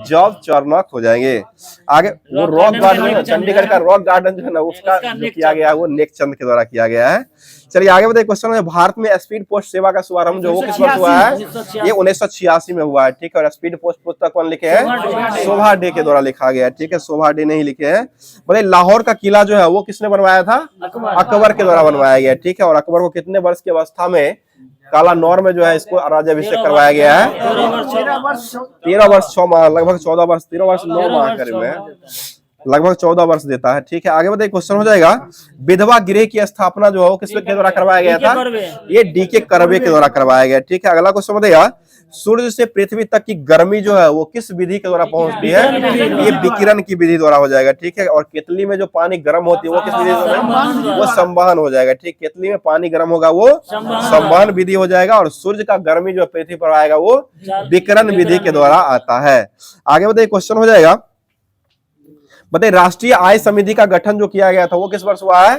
Speaker 1: जॉर्ज चार्नॉक हो जाएंगे। आगे वो रॉक गार्डन, चंडीगढ़ का रॉक गार्डन जो है ना उसका जो किया गया है वो नेकचंद के द्वारा किया गया है। चलिए आगे बताइए क्वेश्चन है। भारत में स्पीड पोस्ट सेवा का शुभारंभ जो वो किस वर्ष हुआ है? ये 1986 में हुआ है। ठीक है, और स्पीड पोस्ट पुस्तक कौन लिखे हैं? शोभा डे के द्वारा लिखा गया है। ठीक है, शोभा डे नहीं लिखे हैं। बोले लाहौर का किला जो है वो किसने बनवाया था? अकबर के द्वारा बनवाया गया। ठीक है, और अकबर को कितने वर्ष की अवस्था में काला नौर में जो है इसको राज्याभिषेक करवाया गया है? 13 वर्ष 6 माह, लगभग 14 वर्ष 13 वर्ष 9 माह करीब में, लगभग 14 वर्ष देता है। ठीक है, आगे बताइए क्वेश्चन हो जाएगा। विधवा गृह की स्थापना जो है वो किसके द्वारा करवाया गया था? ये डीके कर्वे के द्वारा करवाया गया। ठीक है, अगला क्वेश्चन बताइएगा। सूर्य से पृथ्वी तक की गर्मी जो है वो किस विधि के द्वारा पहुंचती है? ये विकिरण की विधि द्वारा हो जाएगा। ठीक है, और केतली में जो पानी गर्म होती है वो किस विधि से? वो संवहन हो जाएगा। ठीक, केतली में पानी गर्म होगा वो संवहन विधि हो जाएगा। और सूर्य का गर्मी जो पृथ्वी पर आएगा वो विकिरण विधि के द्वारा आता है। आगे बताइए क्वेश्चन हो जाएगा। बताइए राष्ट्रीय आय समिति का गठन जो किया गया था वो किस वर्ष हुआ है?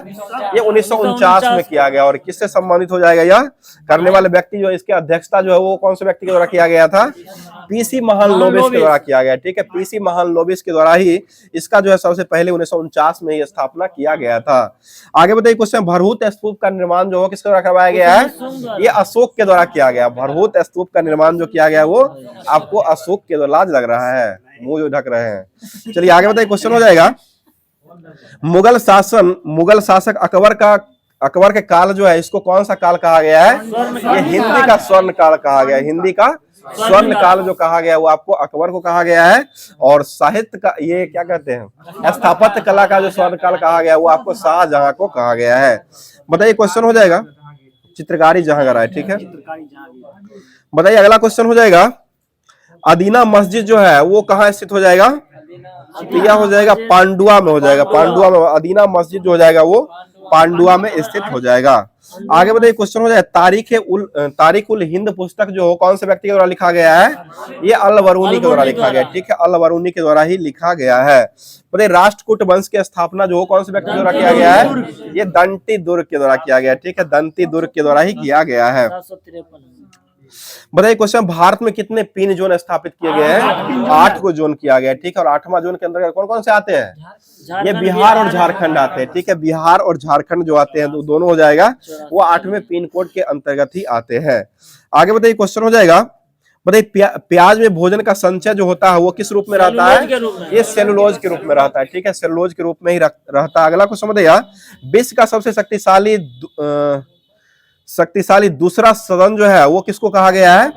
Speaker 1: ये 1949 में किया गया। और किससे संबंधित हो जाएगा? यह करने वाले व्यक्ति जो इसके अध्यक्षता जो है वो कौन से व्यक्ति के द्वारा किया गया था? पीसी महालनोबिस के द्वारा किया गया। ठीक है, पीसी महालनोबिस के द्वारा ही इसका जो है सबसे पहले 1949 में ही स्थापना किया गया था। आगे बताइए क्वेश्चन, भरहूत स्तूप का निर्माण जो है किसके द्वारा करवाया गया है? ये अशोक के द्वारा किया गया। भरहूत स्तूप का निर्माण जो किया गया वो आपको अशोक के द्वारा, लाज लग रहा है, मुंह जो ढक रहे हैं। चलिए आगे बताइए क्वेश्चन हो जाएगा। मुगल शासक अकबर के काल जो है इसको कौन सा काल कहा गया है? ये हिंदी का स्वर्ण काल कहा गया। हिंदी का स्वर्ण काल जो कहा गया वो आपको अकबर को कहा गया है। और साहित्य का ये क्या कहते हैं, स्थापत्य कला का जो स्वर्ण काल कहा गया वो आपको शाहजहां को कहा गया है। बताइए क्वेश्चन हो जाएगा, चित्रकारी जहांगीर है, ठीक है। बताइए अगला क्वेश्चन हो जाएगा, अदीना मस्जिद जो है वो कहाँ स्थित हो जाएगा, तो यह हो जाएगा पांडुआ में हो जाएगा, पांडुआ में। अदीना मस्जिद जो हो जाएगा वो पांडुआ में स्थित हो जाएगा। आगे बताइए क्वेश्चन हो जाए, तारीख उल हिंद पुस्तक जो कौन से व्यक्ति के द्वारा लिखा गया है, ये अल बरूनी के द्वारा लिखा गया है, ठीक है, अल बरूनी के द्वारा ही लिखा गया है। बताइए राष्ट्रकूट वंश की स्थापना जो कौन से व्यक्ति के द्वारा किया गया है, ये दंती दुर्ग के द्वारा किया गया है, ठीक है, दंती दुर्ग के द्वारा ही किया गया है। बताइए क्वेश्चन, भारत में कितने पिन जोन स्थापित किए गए हैं, 8 को जोन किया गया है, ठीक है। और 8वां जोन के अंदर कौन कौन से आते हैं, ये बिहार और झारखंड आते हैं, ठीक है, बिहार और झारखंड जो आते हैं तो दोनों हो जाएगा वो 8वें पिन कोड के अंतर्गत ही आते हैं। आगे बताइए क्वेश्चन हो जाएगा, बताइए प्याज में भोजन का संचय जो होता है वो किस रूप में रहता है, ये सेलुलोज के रूप में रहता है, ठीक है, सेलुलोज के रूप में ही रहता है। अगला क्वेश्चन बताइए, विश्व का सबसे शक्तिशाली दूसरा सदन जो है वो किसको कहा गया है,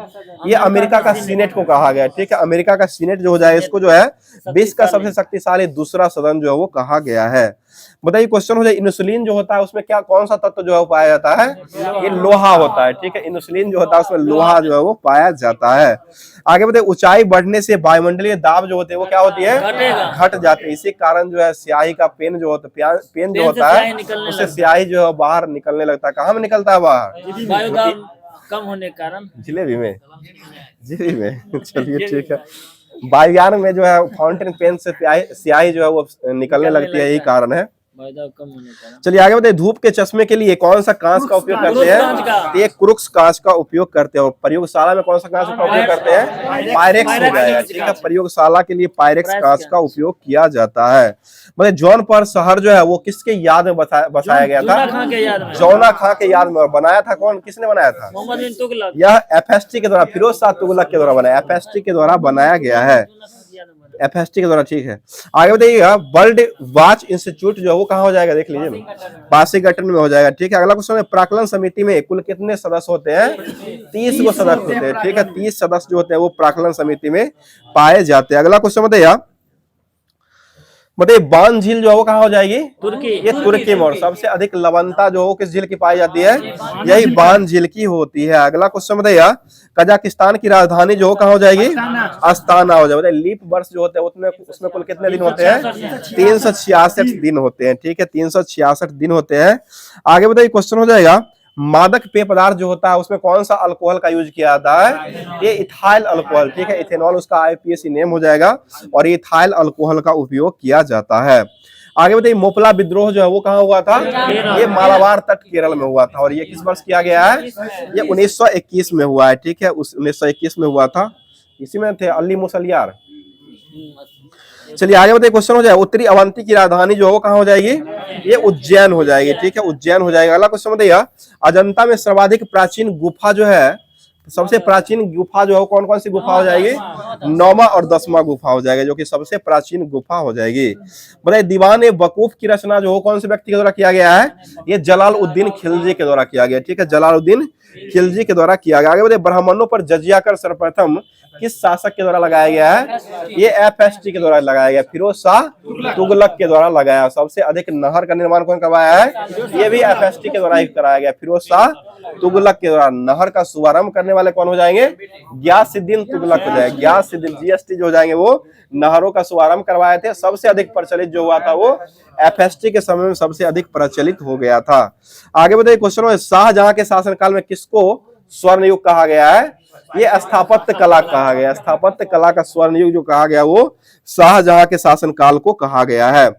Speaker 1: ये अमेरिका का सीनेट को कहा गया है, ठीक है, अमेरिका का सीनेट जो हो जाए इसको जो है विश्व का सबसे शक्तिशाली दूसरा सदन जो है वो कहा गया है। बताइए क्वेश्चन हो जाए, इंसुलिन जो होता है उसमें क्या कौन सा तत्व जो है वो पाया जाता है, ये लोहा होता है, ठीक है, इंसुलिन जो होता है उसमें लोहा जो है वो पाया जाता है। आगे बताइए, ऊंचाई बढ़ने से वायुमंडलीय दाब जो होते हैं वो क्या होती है, घट जाती है। इसी कारण जो है स्याही का पेन जो होता है, पेन जो होता है उससे स्याही जो है बाहर निकलने लगता है। कहाँ में निकलता है बाहर,
Speaker 2: कम होने के कारण
Speaker 1: जिलेबी में, जिलेबी में। चलिए ठीक है, वायुयान में जो है फाउंटेन पेन से स्याही जो है वो निकलने लगती है, यही कारण है। चलिए आगे बताइए, धूप के चश्मे के लिए कौन सा कांच का उपयोग करते हैं, ये क्रुक्स कांच का उपयोग करते हैं। और प्रयोगशाला में कौन सा कांच का उपयोग करते हैं, पायरेक्स हो जाएगा, ठीक है, प्रयोगशाला के लिए पायरेक्स कांच का उपयोग किया जाता है। मतलब जौनपुर शहर जो है वो किसके याद में बसाया गया था, जौना खां के याद में। बनाया था कौन, किसने बनाया था, यह FST के द्वारा, फिरोज शाह तुगलक के द्वारा बनाया, FST के द्वारा बनाया गया है, FST के द्वारा, ठीक है। आगे बताइएगा, वर्ल्ड वॉच इंस्टीट्यूट जो है वो कहाँ हो जाएगा, देख लीजिए वाशिंगटन में हो जाएगा, ठीक है। अगला क्वेश्चन है, प्राक्कलन समिति में कुल कितने सदस्य होते हैं, 30 को सदस्य होते हैं, ठीक है, 30 सदस्य जो होते हैं वो प्राक्कलन समिति में पाए जाते हैं। अगला क्वेश्चन बताइए, बान झील जो है वो कहाँ हो जाएगी, तुर्की, ये तुर्की में। और सबसे अधिक लवणता जो हो किस झील की पाई जाती है, यही बान झील की होती है। अगला क्वेश्चन बताइए, कजाकिस्तान की राजधानी जो कहाँ हो जाएगी, अस्ताना हो जाएगा। लीप वर्ष जो होते हैं उसमें कुल कितने दिन होते हैं, 366 दिन होते हैं, ठीक है, 366 दिन होते हैं। आगे बताइए क्वेश्चन हो जाएगा, मादक पेय पदार्थ जो होता है उसमें कौन सा अल्कोहल का यूज किया जाता है, ये इथाइल अल्कोहल, ठीक है, इथेनॉल उसका IPAC नेम हो जाएगा। और ये इथाइल अल्कोहल का उपयोग किया जाता है। आगे बताइए, मोपला विद्रोह जो है वो कहाँ हुआ था, ये मालाबार तट केरल में हुआ था। और ये किस वर्ष किया गया है, ये 1921 में हुआ है, ठीक है, 1921 में हुआ था, इसी में थे अली मुसलियार। चलिए आगे बताइए क्वेश्चन हो जाए, उत्तरी अवंती की राजधानी जो है वो कहाँ हो जाएगी, ये उज्जैन हो जाएगी, ठीक है, उज्जैन हो जाएगा। अगला क्वेश्चन बताइए, अजंता में सर्वाधिक प्राचीन गुफा जो है, सबसे प्राचीन गुफा जो है कौन कौन सी गुफा हो जाएगी, 9वां और 10वां गुफा हो जाएगा, जो कि सबसे प्राचीन गुफा हो जाएगी। बताइए, दीवान वकूफ की रचना जो कौन से व्यक्ति के द्वारा किया गया है, ये जलालुद्दीन खिलजी के द्वारा किया गया, ठीक है, जलालुद्दीन खिलजी के द्वारा किया गया। आगे बताइए, ब्राह्मणों पर जजिया कर सर्वप्रथम किस शासक के द्वारा लगाया गया है, ये FST के द्वारा लगाया गया, फिरोज शाह तुगलक के द्वारा लगाया। सबसे अधिक नहर का निर्माण कौन करवाया है, ये भी FST के द्वारा ही कराया गया, फिरोज शाह तुगलक के द्वारा। नहर का शुभारंभ करने वाले कौन हो जाएंगे, गियासुद्दीन तुगलक हो जाएंगे, गियासुद्दीन, GST जो हो जाएंगे वो नहरों का शुभारंभ करवाए थे। सबसे अधिक प्रचलित जो हुआ था वो FST के समय में सबसे अधिक प्रचलित हो गया था। आगे बताइए क्वेश्चन, शाहजहां के शासनकाल में किसको स्वर्ण युग कहा गया है, ये स्थापत्य कला कहा गया, स्थापत्य कला का स्वर्ण युग जो कहा गया वो शाहजहां के शासनकाल को कहा गया है।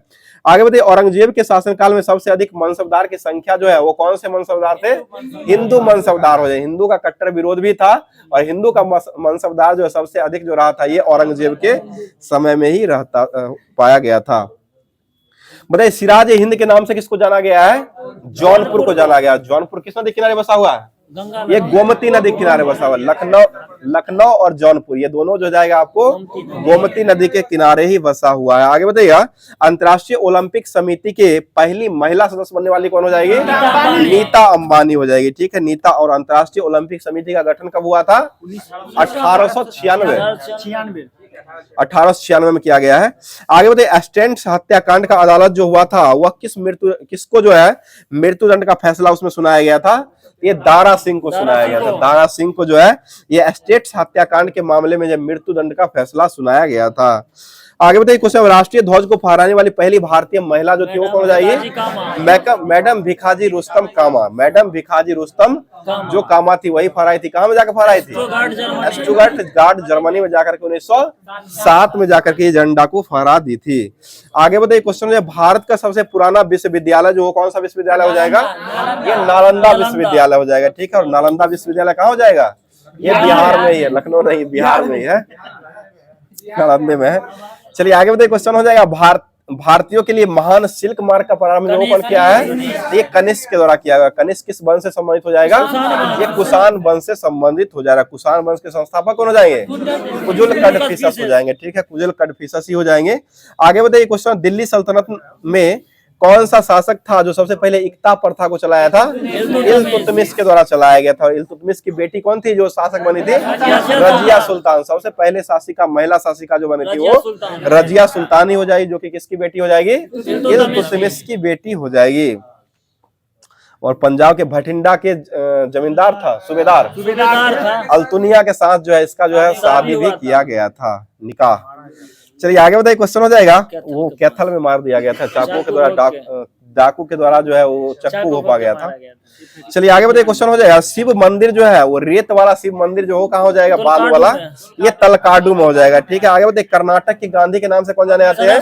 Speaker 1: आगे बताइए, औरंगजेब के शासनकाल में सबसे अधिक मनसबदार की संख्या जो है वो कौन से मनसबदार थे, हिंदू मनसबदार हो जाए, हिंदू का कट्टर विरोध भी था। और हिंदू का मनसबदार जो है सबसे अधिक जो रहा था ये औरंगजेब के समय में ही रहता पाया गया था। बताइए, सिराज हिंद के नाम से किसको जाना गया है, जौनपुर को जाना गया। जौनपुर किस नदी किनारे बसा हुआ है, ये गोमती नदी किनारे बसा हुआ। लखनऊ और जौनपुर ये दोनों जो जाएगा आपको गोमती नदी के किनारे ही बसा हुआ है। आगे बताइएगा, अंतर्राष्ट्रीय ओलंपिक समिति के पहली महिला सदस्य बनने वाली कौन हो जाएगी? नीता अंबानी हो जाएगी। ठीक है, नीता। और अंतर्राष्ट्रीय ओलंपिक समिति का गठन कब हुआ था? 1896 में किया गया है। आगे बताइए, स्टैंड हत्याकांड का अदालत जो हुआ था वह किसको जो है मृत्युदंड का फैसला उसमें सुनाया गया था? ये दारा सिंह को सुनाया गया था। दारा सिंह को जो है ये स्टेट्स हत्याकांड के मामले में जब मृत्युदंड का फैसला सुनाया गया था। आगे बताइए क्वेश्चन, राष्ट्रीय ध्वज को फहराने वाली पहली भारतीय महिला जो थी वो कौन हो जाएगी? मैडम भिखाजी रुस्तम कामा। मैडम भिखाजी रुस्तम जो कामा थी वही फहराई थी। कहां में जाकर फहराई थी? स्टुटगार्ट जर्मनी में जाकर के 1907 में जाकर के झंडा को फहरा दी थी। आगे बताइए क्वेश्चन, भारत का सबसे पुराना विश्वविद्यालय जो कौन सा विश्वविद्यालय हो जाएगा? ये नालंदा विश्वविद्यालय हो जाएगा। ठीक है, और नालंदा विश्वविद्यालय कहाँ हो जाएगा? ये बिहार में ही है, लखनऊ नहीं, बिहार में ही है, नालंदे में है। चलिए आगे बताइए क्वेश्चन हो जाएगा, भारतीयों के लिए महान सिल्क मार्ग का प्रारंभ कौन किया है? ये कनिष्क के द्वारा किया गया। कनिष्क किस वंश से संबंधित हो जाएगा? ये कुषाण वंश से संबंधित हो जाएगा। कुषाण वंश के संस्थापक कौन हो जाएंगे? कुजुल कडफिसस हो जाएंगे। ठीक है, कुजुल कडफिसस ही हो जाएंगे। आगे बताइए क्वेश्चन, दिल्ली सल्तनत में कौन सा शासक था जो सबसे पहले इक्ता प्रथा को चलाया था? इल्तुतमिश के द्वारा चलाया गया था। और इल्तुतमिश की बेटी कौन थी जो शासक बनी थी? रजिया सुल्तान। सबसे पहले शासिका, महिला शासिका जो बनी थी वो रजिया सुल्तान ही हो जाएगी, जो कि किसकी बेटी हो जाएगी? इल्तुतमिश की बेटी हो जाएगी। और पंजाब के भटिंडा के जमींदार था, सूबेदार अल्तुनिया के साथ जो है इसका जो है शादी भी किया गया था, निकाह। चलिए आगे बताइए क्वेश्चन हो जाएगा, वो कैथल में मार दिया गया था चाकू के द्वारा, डाकू के द्वारा जो है वो चक्कू घोंपा गया था। चलिए आगे बताइए क्वेश्चन हो जाएगा, शिव मंदिर जो है वो रेत वाला शिव मंदिर जो हो कहाँ हो जाएगा? बालू वाला, ये तलकाडू में हो जाएगा। ठीक है, आगे बताइए कर्नाटक की गांधी के नाम से कौन जाने जाते हैं?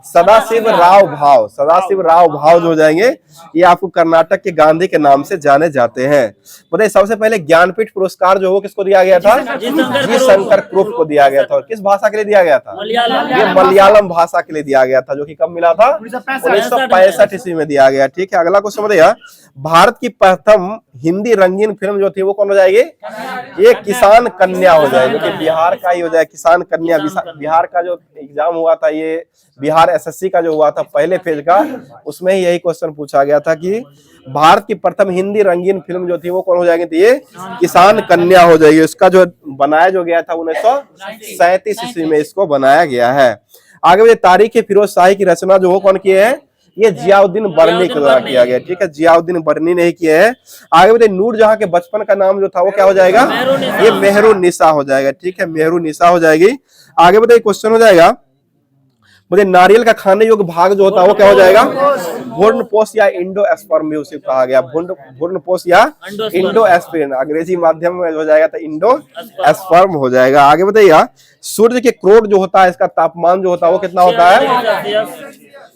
Speaker 1: सदाशिव राव भाव। सदाशिव राव भाव जो हो जाएंगे ये आपको कर्नाटक के गांधी के नाम से जाने जाते हैं। बताइए सबसे पहले ज्ञानपीठ पुरस्कार जो हो किसको दिया गया था? जी शंकर क्रुप को दिया गया था। और किस भाषा के लिए दिया गया था? ये मलयालम भाषा के लिए दिया गया था, जो कि कब मिला था? 1965 में दिया गया। ठीक है, अगला क्वेश्चन बताइए, भारत की प्रथम हिंदी रंगीन फिल्म जो थी वो कौन हो जाएगी? ये किसान कन्या हो जाएगी, जो कि बिहार का ही हो जाएगा, किसान कन्या। बिहार का जो एग्जाम हुआ था, ये बिहार एसएससी का जो हुआ था पहले फेज का, उसमें ही यही क्वेश्चन पूछा गया था कि भारत की प्रथम हिंदी रंगीन फिल्म जो थी वो कौन हो जाएगी? तो ये किसान कन्या हो जाएगी। इसका जो बनाया जो गया था 1937 ईस्वी में इसको बनाया गया है। आगे बताइए, तारीख फिरोज शाही की रचना जो हो कौन किए हैं? ये जियाउद्दीन बर्नी के द्वारा किया गया। ठीक है, जियाउद्दीन बर्नी ने ही किए हैं। आगे बताइए, नूरजहां के बचपन का नाम जो था वो क्या हो जाएगा? ये मेहरुन्निसा हो जाएगा। ठीक है, मेहरुन्निसा हो जाएगी। आगे बताइए क्वेश्चन हो जाएगा, मुझे नारियल का खाने योग्य भाग जो होता है वो क्या हो जाएगा? भ्रूणपोष या इंडोस्पर्म भी उसे कहा गया। भ्रूणपोष या इंडोस्पर्म, अंग्रेजी माध्यम में हो जाएगा तो इंडोस्पर्म हो जाएगा। आगे बताइएगा, सूर्य के क्रोध जो होता है इसका तापमान जो होता है वो कितना होता है?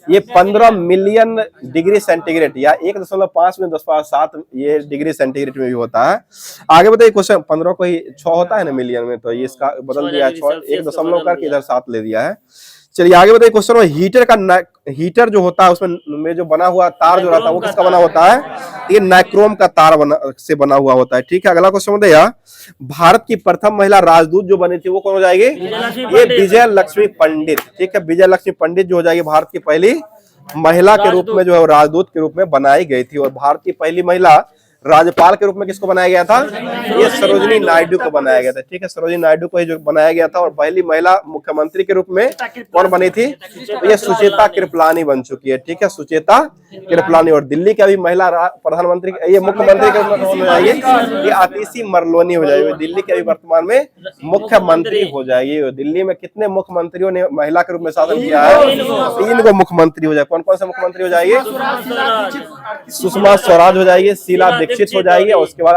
Speaker 1: ये 15 मिलियन डिग्री सेंटीग्रेड या 1.5 में 10⁷ ये डिग्री सेंटीग्रेड में भी होता है। आगे बताइए क्वेश्चन, 15 को ही 6 होता है ना मिलियन में, तो ये इसका बदल दिया है, 1 करके इधर 7 ले दिया है। चलिए आगे बताइए क्वेश्चन में, हीटर जो होता है उसमें जो बना हुआ तार जो रहता है वो किसका बना होता है? ये नाइक्रोम का तार से बना हुआ होता है। ठीक है, अगला क्वेश्चन बताइए, भारत की प्रथम महिला राजदूत जो बनी थी वो कौन हो जाएगी? ये विजय लक्ष्मी पंडित। ठीक है, विजय लक्ष्मी पंडित जो हो जाएगी भारत की पहली महिला के रूप में जो है राजदूत के रूप में बनाई गई थी। और भारत की पहली महिला राज्यपाल के रूप में किसको बनाया गया था? ये सरोजिनी नायडू को बनाया गया था। ठीक है, सरोजिनी नायडू को ही जो बनाया गया था। और पहली महिला मुख्यमंत्री के रूप में कौन बनी थी? तो ये सुचेता कृपलानी बन चुकी है। ठीक है, सुचेता कृपलानी। और दिल्ली की अभी महिला प्रधानमंत्री, ये मुख्यमंत्री के रूप में कौन हो जाएगी? ये आतिशी मरलोनी हो जाएगी। दिल्ली के अभी वर्तमान में मुख्यमंत्री हो जाएगी। दिल्ली में कितने मुख्यमंत्रियों ने महिला के रूप में शासन किया है? 3 को मुख्यमंत्री हो जाए। कौन कौन से मुख्यमंत्री हो जाएगी? सुषमा स्वराज हो जाएगी, शीला हो जाएगी, और उसके बाद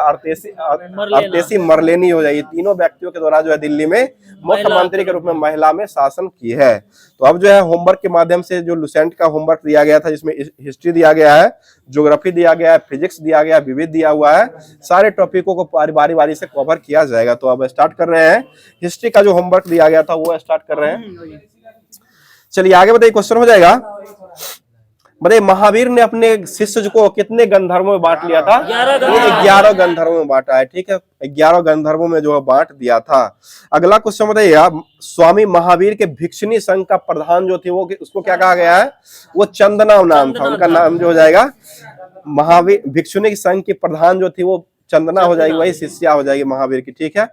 Speaker 1: आतिशी मरलेनी हो जाएगी। तीनों व्यक्तियों के द्वारा जो है दिल्ली में मुख्यमंत्री के रूप में महिला में शासन की है। तो अब जो है होमवर्क के माध्यम से जो लुसेंट का होमवर्क दिया गया था, जिसमें हिस्ट्री दिया गया है, ज्योग्राफी दिया गया है, फिजिक्स दिया गया है, विविध दिया हुआ है, सारे टॉपिकों को बारी बारी से कवर किया जाएगा। तो अब स्टार्ट कर रहे हैं, हिस्ट्री का जो होमवर्क दिया गया था वो स्टार्ट कर रहे हैं। चलिए आगे बताइए क्वेश्चन हो जाएगा, बताइए महावीर ने अपने शिष्य को कितने गंधर्वों में बांट लिया था? 11 गंधर्वों में बांटा है, ठीक है, 11 गंधर्वों में जो है बांट दिया था। अगला क्वेश्चन बताइए आप, स्वामी महावीर के भिक्षुणी संघ का प्रधान जो थे वो उसको क्या कहा गया है? वो चंदना नाम था, उनका नाम जो हो जाएगा महावीर। भिक्षुणी संघ के प्रधान जो थी वो चंदना हो जाएगी, वही शिष्या हो जाएगी महावीर की, ठीक है।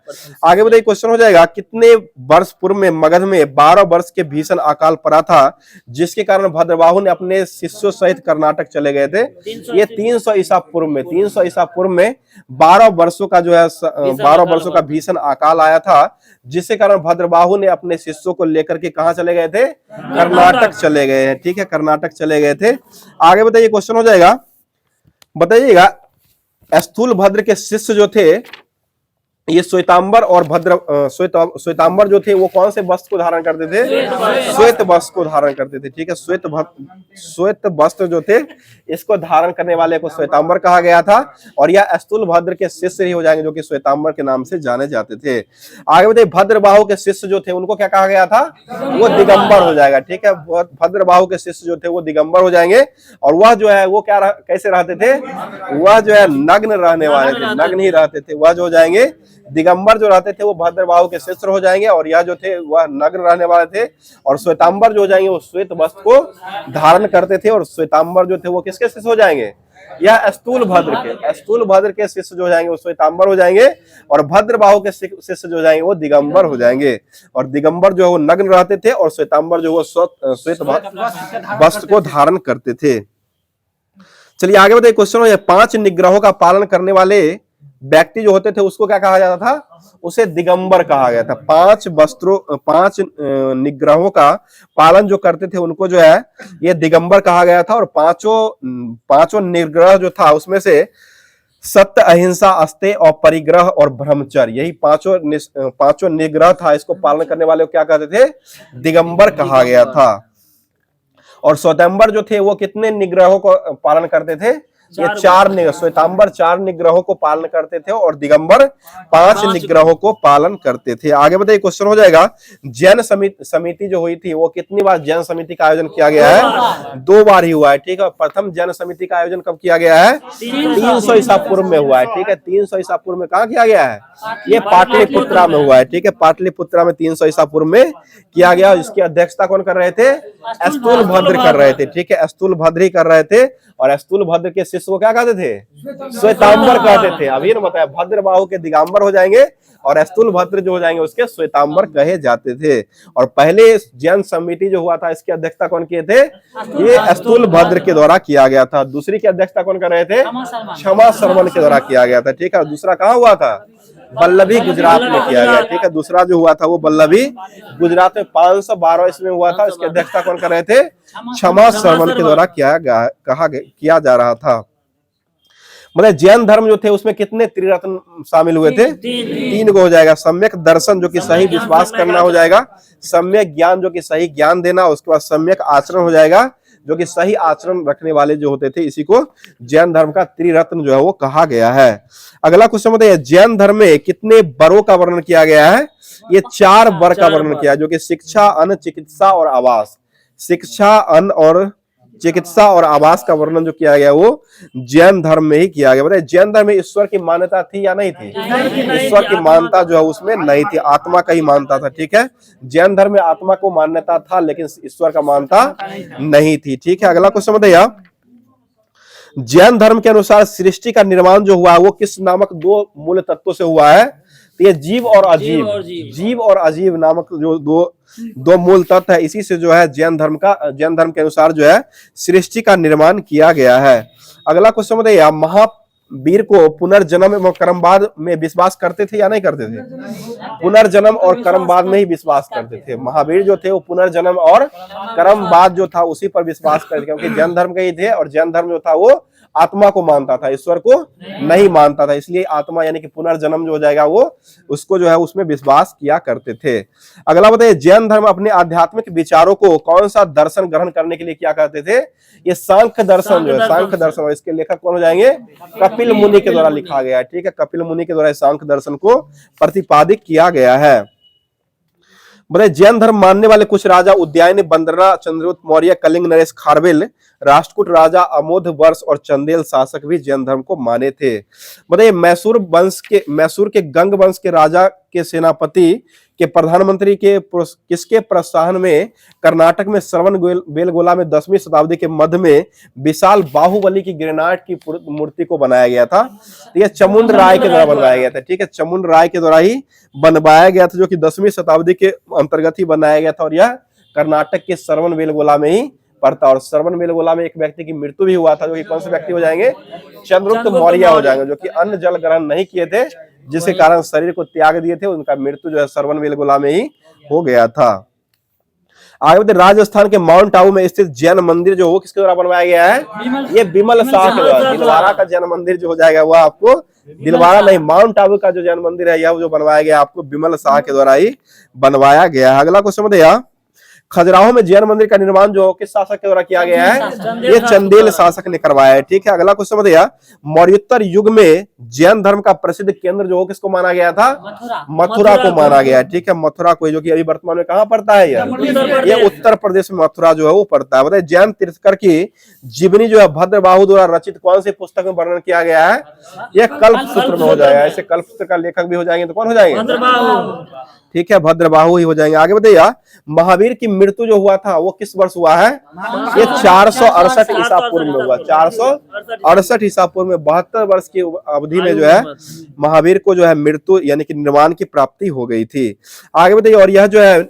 Speaker 1: आगे बताइए क्वेश्चन हो जाएगा, कितने वर्ष पूर्व में मगध में 12 वर्ष के भीषण अकाल पड़ा था जिसके कारण भद्रबाहु ने अपने शिष्यों सहित कर्नाटक चले गए थे? ये 300 ईसा पूर्व में, 300 ईसा पूर्व में 12 वर्षों का जो है 12 वर्षों का भीषण अकाल आया था जिसके कारण भद्रबाहु ने अपने शिष्यों को लेकर के कहा चले गए थे? कर्नाटक चले गए हैं, ठीक है, कर्नाटक चले गए थे। आगे बताइए क्वेश्चन हो जाएगा, बताइएगा स्थूलभद्र के शिष्य जो थे ये श्वेतांबर और श्वेतांबर जो थे वो कौन से वस्त्र को धारण करते थे? श्वेत वस्त्र को धारण करते थे, ठीक है। श्वेत वस्त्र जो थे इसको धारण करने वाले को श्वेतांबर कहा गया था और यह स्थूलभद्र के शिष्य ही हो जाएंगे जो कि श्वेतांबर के नाम से जाने जाते थे। आगे बताइए भद्रबाहु के शिष्य जो थे उनको क्या कहा गया था? वो दिगंबर हो जाएगा, ठीक है। भद्रबाहु के शिष्य जो थे वो दिगंबर हो जाएंगे और वह जो है वो क्या कैसे रहते थे? वह जो है नग्न रहने वाले थे, नग्न ही रहते थे। वह जो हो जाएंगे दिगंबर जो रहते थे वो भद्रबाहु के शिष्य हो जाएंगे और यह जो थे वह नग्न रहने वाले थे। और श्वेतांबर जो हो जाएंगे वो श्वेत वस्त्र को धारण करते थे और श्वेतांबर जो थे वो किसके शिष्य हो जाएंगे? यह स्थूलभद्र के शिष्य जो हो जाएंगे वो श्वेतांबर हो जाएंगे और भद्रबाहु के शिष्य जो हो जाएंगे वो दिगंबर हो जाएंगे। और दिगंबर जो है वो नग्न रहते थे और श्वेतांबर जो वो श्वेत वस्त्र को धारण करते थे। चलिए आगे बताइए क्वेश्चन हो, 5 निग्रहों का पालन करने वाले व्यक्ति जो होते थे उसको क्या कहा जाता था? उसे दिगंबर कहा गया था। 5 निग्रहों का पालन जो करते थे उनको जो है ये दिगंबर कहा गया था। और पांचों निग्रह जो था उसमें से सत्य, अहिंसा, अस्तेय और परिग्रह और ब्रह्मचर्य, यही पांचों निग्रह था, इसको पालन करने वाले को क्या कहते थे? दिगंबर कहा गया था। और श्वेतांबर जो थे वो कितने निग्रहों को पालन करते थे? ये 4 श्वेतांबर 4 निग्रहों को पालन करते थे और दिगंबर 5 निग्रहों को पालन करते थे। आगे बताइए क्वेश्चन हो जाएगा, जैन समिति जो हुई थी वो कितनी बार जैन समिति का आयोजन किया गया है? 2 बार ही हुआ है, ठीक है। प्रथम जैन समिति का आयोजन कब किया गया है? 300 ईसा पूर्व में हुआ है, ठीक है। 300 ईसा पूर्व में कहाँ किया गया है? ये पाटलिपुत्रा में हुआ है, ठीक है। पाटलिपुत्रा में 300 ईसा पूर्व में किया गया। इसकी अध्यक्षता कौन कर रहे थे? स्थूलभद्र कर रहे थे, ठीक है। स्थूलभद्र ही कर रहे थे और स्थूलभद्र के शिष्य को क्या कहते थे? श्वेतांबर कहते थे। अभी ने बताया भद्रबाहु के दिगंबर हो जाएंगे और स्थूलभद्र जो हो जाएंगे उसके श्वेतांबर कहे जाते थे। और पहले जैन समिति जो हुआ था इसकी अध्यक्षता कौन किए थे? ये स्थूलभद्र के द्वारा किया गया था। दूसरी की अध्यक्षता कौन कर रहे थे? क्षमा श्रवण के द्वारा किया गया था, ठीक है। और दूसरा कहाँ हुआ था? वल्लभी गुजरात में किया गया, ठीक है। दूसरा जो हुआ था वो वल्लभी गुजरात में 512 ईस्वी में हुआ था। इसकी अध्यक्षता कौन कर रहे थे? क्षमा श्रवण के द्वारा किया जा रहा था। मतलब जैन धर्म जो थे उसमें कितने त्रिरत्न शामिल हुए थे? 3 को हो जाएगा। सम्यक दर्शन जो कि सही विश्वास करना हो जाएगा, सम्यक ज्ञान जो कि सही ज्ञान देना, उसके बाद सम्यक आचरण हो जाएगा जो कि सही आचरण रखने वाले जो होते थे, इसी को जैन धर्म का त्रिरत्न जो है वो कहा गया है। अगला क्वेश्चन बताइए, जैन धर्म में कितने बरों का वर्णन किया गया है? ये 4 बर का वर्णन किया है जो कि शिक्षा, अन्न, चिकित्सा और आवास। शिक्षा, अन्न और चिकित्सा और आवास का वर्णन जो किया गया वो जैन धर्म में ही किया गया। बताइए जैन धर्म में ईश्वर की मान्यता थी या नहीं थी? ईश्वर की मान्यता जो है उसमें नहीं थी, आत्मा का ही मानता था, ठीक है। जैन धर्म में आत्मा को मान्यता था लेकिन ईश्वर का मानता नहीं थी, ठीक है। अगला क्वेश्चन बताइए, जैन धर्म के अनुसार सृष्टि का निर्माण जो हुआ वो किस नामक 2 मूल तत्वों से हुआ है? तो ये जीव और अजीव नामक जो दो मूल तत्व है, इसी से जो है जैन धर्म के अनुसार जो है सृष्टि का निर्माण किया गया है। अगला क्वेश्चन बताइए, आप महावीर को पुनर्जन्म एवं कर्मवाद में विश्वास करते थे या नहीं करते थे? पुनर्जन्म और कर्मवाद में ही विश्वास करते थे। महावीर जो थे वो पुनर्जन्म और कर्मवाद जो था उसी पर विश्वास करते थे, क्योंकि जैन धर्म के ही थे और जैन धर्म जो था वो आत्मा को मानता था, ईश्वर को नहीं मानता था, इसलिए आत्मा यानी कि पुनर्जन्म जो हो जाएगा वो उसको जो है उसमें विश्वास किया करते थे। अगला बताइए, जैन धर्म अपने आध्यात्मिक विचारों को कौन सा दर्शन ग्रहण करने के लिए क्या कहते थे? ये सांख्य दर्शन जो है, सांख्य दर्शन, इसके लेखक कौन हो जाएंगे? कपिल मुनि के द्वारा लिखा गया है, ठीक है। कपिल मुनि के द्वारा सांख्य दर्शन को प्रतिपादित किया गया है। बताइए जैन धर्म मानने वाले कुछ राजा उदयन, बंदरना, चंद्रगुप्त मौर्य, कलिंग नरेश, खारवेल, राष्ट्रकूट राजा, अमोध वर्ष और चंदेल शासक भी जैन धर्म को माने थे। बताइए मैसूर के गंग वंश के राजा के सेनापति के प्रधानमंत्री के किसके प्रोत्साहन में कर्नाटक में श्रवण बेलगोला में 10वीं शताब्दी के मध्य में विशाल बाहुबली की ग्रेनाइट की मूर्ति को बनाया गया था? यह चामुंड राय के द्वारा बनवाया गया था। ठीक है, चामुंड राय के द्वारा ही बनवाया गया था, जो कि 10वीं शताब्दी के अंतर्गत ही बनाया गया था और यह कर्नाटक के श्रवण बेलगोला में ही पड़ता। और श्रवण बेलगोला में एक व्यक्ति की मृत्यु भी हुआ था, जो कि कौन से व्यक्ति हो जाएंगे? चंद्रगुप्त मौर्य हो जाएंगे, जो कि अन्न जल ग्रहण नहीं किए थे, जिसके कारण शरीर को त्याग दिए थे। उनका मृत्यु जो है श्रवण बेलगोला में ही हो गया था। आगे बढ़ते, राजस्थान के माउंट आबू में स्थित जैन मंदिर जो वो किसके द्वारा बनवाया गया है? ये बिमल शाह के द्वारा। दिलवारा का जैन मंदिर जो हो जाएगा वह आपको, दिलवारा नहीं, माउंट आबू का जो जैन मंदिर है यह जो बनवाया गया आपको बिमल शाह के द्वारा ही बनवाया गया है। अगला क्वेश्चन बताइए, खजुराहो में जैन मंदिर का निर्माण जो किस शासक के द्वारा किया गया है? ये चंदेल शासक ने करवाया है। ठीक है, अगला क्वेश्चन बताइए, मौर्योत्तर युग में जैन धर्म का प्रसिद्ध केंद्र जो किसको माना गया था? मथुरा को माना गया है। ठीक है, मथुरा को, जो कि अभी वर्तमान में कहाँ पड़ता है? ये उत्तर प्रदेश में मथुरा जो है वो पड़ता है। बताइए जैन तीर्थकर की जीवनी जो है भद्रबाहु द्वारा रचित कौन सी पुस्तक में वर्णन किया गया है? यह कल्पसूत्र में हो जाएगा। ऐसे कल्पसूत्र का लेखक भी हो जाएंगे तो कौन हो जाएंगे? ठीक है, भद्रबाहु ही हो जाएंगे। आगे बताइए, महावीर की मृत्यु जो हुआ था वो किस वर्ष हुआ है? ये 468 ईसा पूर्व में हुआ। 468 ईसा पूर्व में 72 वर्ष की अवधि में जो है महावीर को जो है मृत्यु यानी कि निर्वाण की प्राप्ति हो गई थी। आगे बताइए, और यह जो है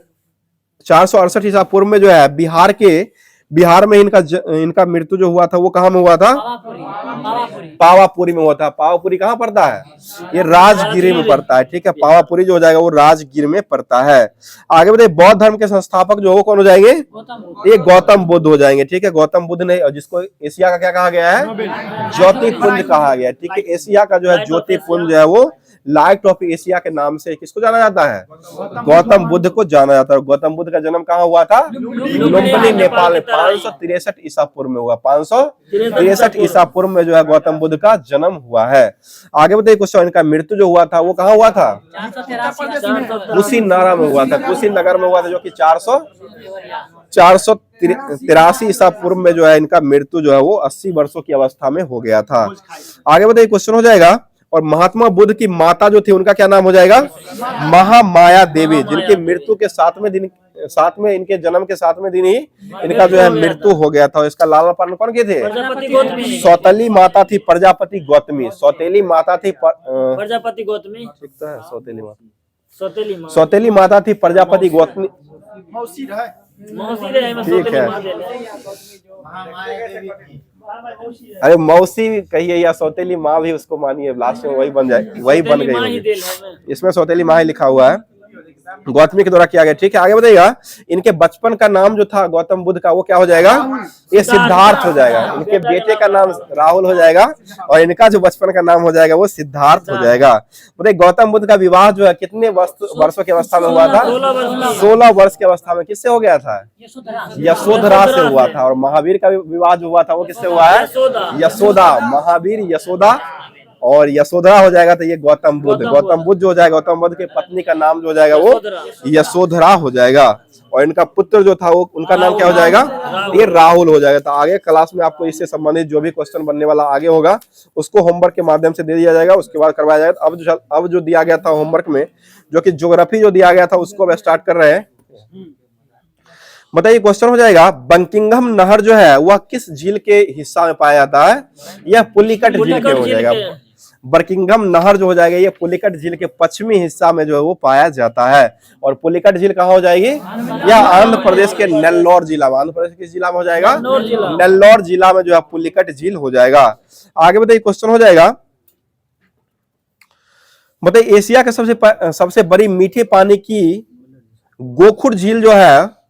Speaker 1: 468 ईसा पूर्व में जो है बिहार में इनका मृत्यु जो हुआ था वो कहाँ में हुआ था? पावापुरी में हुआ था। पावापुरी कहाँ पड़ता है? ये राजगीर में पड़ता है। ठीक है, पावापुरी जो हो जाएगा वो राजगीर में पड़ता है। आगे बताइए, बौद्ध धर्म के संस्थापक जो वो कौन हो जाएंगे? ये गौतम बुद्ध हो जाएंगे। ठीक है, गौतम बुद्ध ने, जिसको एशिया का क्या कहा गया है? ज्योतिपुंज कहा गया है। ठीक है, एशिया का जो है ज्योतिपुंज जो है वो लाइट ऑफ एशिया के नाम से किसको जाना जाता है? गौतम बुद्ध को जाना जाता है। गौतम बुद्ध का जन्म कहाँ हुआ था? लुम्बिनी, नेपाल में 563 ईसा पूर्व में हुआ। 563 ईसा पूर्व में जो है गौतम बुद्ध का जन्म हुआ है। आगे बताइए क्वेश्चन, इनका मृत्यु जो हुआ था वो कहाँ हुआ था? कुशीनगर में हुआ था। कुशीनगर में हुआ था, जो कि 483 ईसा पूर्व में जो है इनका मृत्यु जो है वो 80 वर्षों की अवस्था में हो गया था। आगे बताइए क्वेश्चन हो जाएगा, और महात्मा बुद्ध की माता जो थी उनका क्या नाम हो जाएगा? महामाया देवी, जिनकी मृत्यु के 7वें दिन, इनके जन्म के 7वें दिन ही इनका जो है मृत्यु हो गया था। इसका लालन पालन कौन किए थे? सौतेली माता थी प्रजापति गौतमी। सौतेली माता थी प्रजापति गौतमी। सौतेली माता थी प्रजापति गौतमी। ठीक है, अरे मौसी कहिए या सौतेली माँ भी उसको मानिए, लास्ट में वही बन जाए, वही बन गई। इसमें सौतेली माँ ही लिखा हुआ है, गौतमी के द्वारा किया गया। ठीक है, आगे बताइएगा, इनके बचपन का नाम जो था गौतम बुद्ध का वो क्या हो जाएगा? ये सिद्धार्थ हो जाएगा। इनके बेटे का नाम राहुल हो जाएगा और इनका जो बचपन का नाम हो जाएगा वो सिद्धार्थ हो जाएगा। बताइए गौतम बुद्ध का विवाह जो है कितने वर्षों की अवस्था में हुआ था? 16 वर्ष की अवस्था में। किससे हो गया था? यशोधरा से हुआ था। और महावीर का विवाह जो हुआ था वो किससे हुआ है? यशोदा। महावीर, यशोदा और यशोधरा हो जाएगा तो ये गौतम बुद्ध जो हो जाएगा, गौतम बुद्ध की पत्नी का नाम जो हो जाएगा वो यशोधरा हो जाएगा। और इनका पुत्र जो था वो उनका नाम क्या हो जाएगा? ये राहुल हो जाएगा। तो आगे क्लास में आपको इससे संबंधित जो भी क्वेश्चन बनने वाला आगे होगा उसको होमवर्क के माध्यम से दे दिया जाएगा, उसके बाद करवाया जाएगा। अब जो दिया गया था होमवर्क में, जो कि ज्योग्राफी जो दिया गया था उसको अब स्टार्ट कर रहे हैं। बताइए क्वेश्चन हो जाएगा, बंकिंघम नहर जो है वह किस झील के हिस्सा में पाया जाता है? यह पुलिकट झील के हो जाएगा। बर्किंघम नहर जो हो जाएगा ये पुलिकट झील के पश्चिमी हिस्सा में जो है वो पाया जाता है। और पुलिकट झील कहाँ हो जाएगी? यह आंध्र प्रदेश के नेल्लौर जिला में, आंध्र प्रदेश किस जिला में हो जाएगा? नेल्लौर जिला में जो है पुलिकट झील हो जाएगा। आगे बताइए क्वेश्चन हो जाएगा, बताइए एशिया के सबसे बड़ी मीठे पानी की गोखुर झील जो है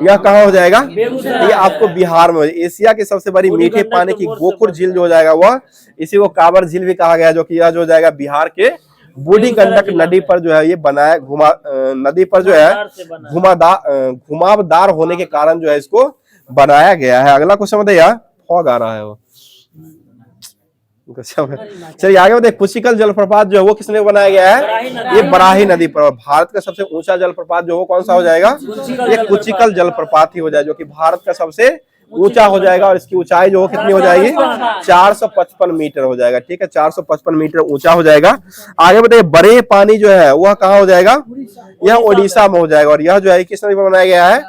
Speaker 1: यह कहाँ हो जाएगा? ये आपको बिहार में। एशिया की सबसे बड़ी मीठे पानी की गोखुर झील जो हो जाएगा वह, इसी को कांवर झील भी कहा गया, जो कि यह जो हो जाएगा बिहार के बूढ़ी गंडक नदी पर जो है ये बनाया, नदी पर जो है घुमावदार होने के कारण जो है इसको बनाया गया है। अगला क्वेश्चन बताइए, फॉग आ रहा है वो चलिए आगे बताइए, कुचिकल जलप्रपात जो है वो किसने बनाया गया है? ये बराही नदी पर। भारत का सबसे ऊंचा जलप्रपात जो वो कौन सा हो जाएगा? ये कुचिकल जलप्रपात ही हो जाएगा, जो कि भारत का सबसे ऊंचा हो जाएगा। और इसकी ऊंचाई जो कितनी हो जाएगी? 455 मीटर हो जाएगा। ठीक है, 455 मीटर ऊंचा हो जाएगा। आगे बताइए, बड़े पानी जो है वह कहाँ हो जाएगा? यह ओडिशा में हो जाएगा। और यह जो है किस नदी पर बनाया गया है?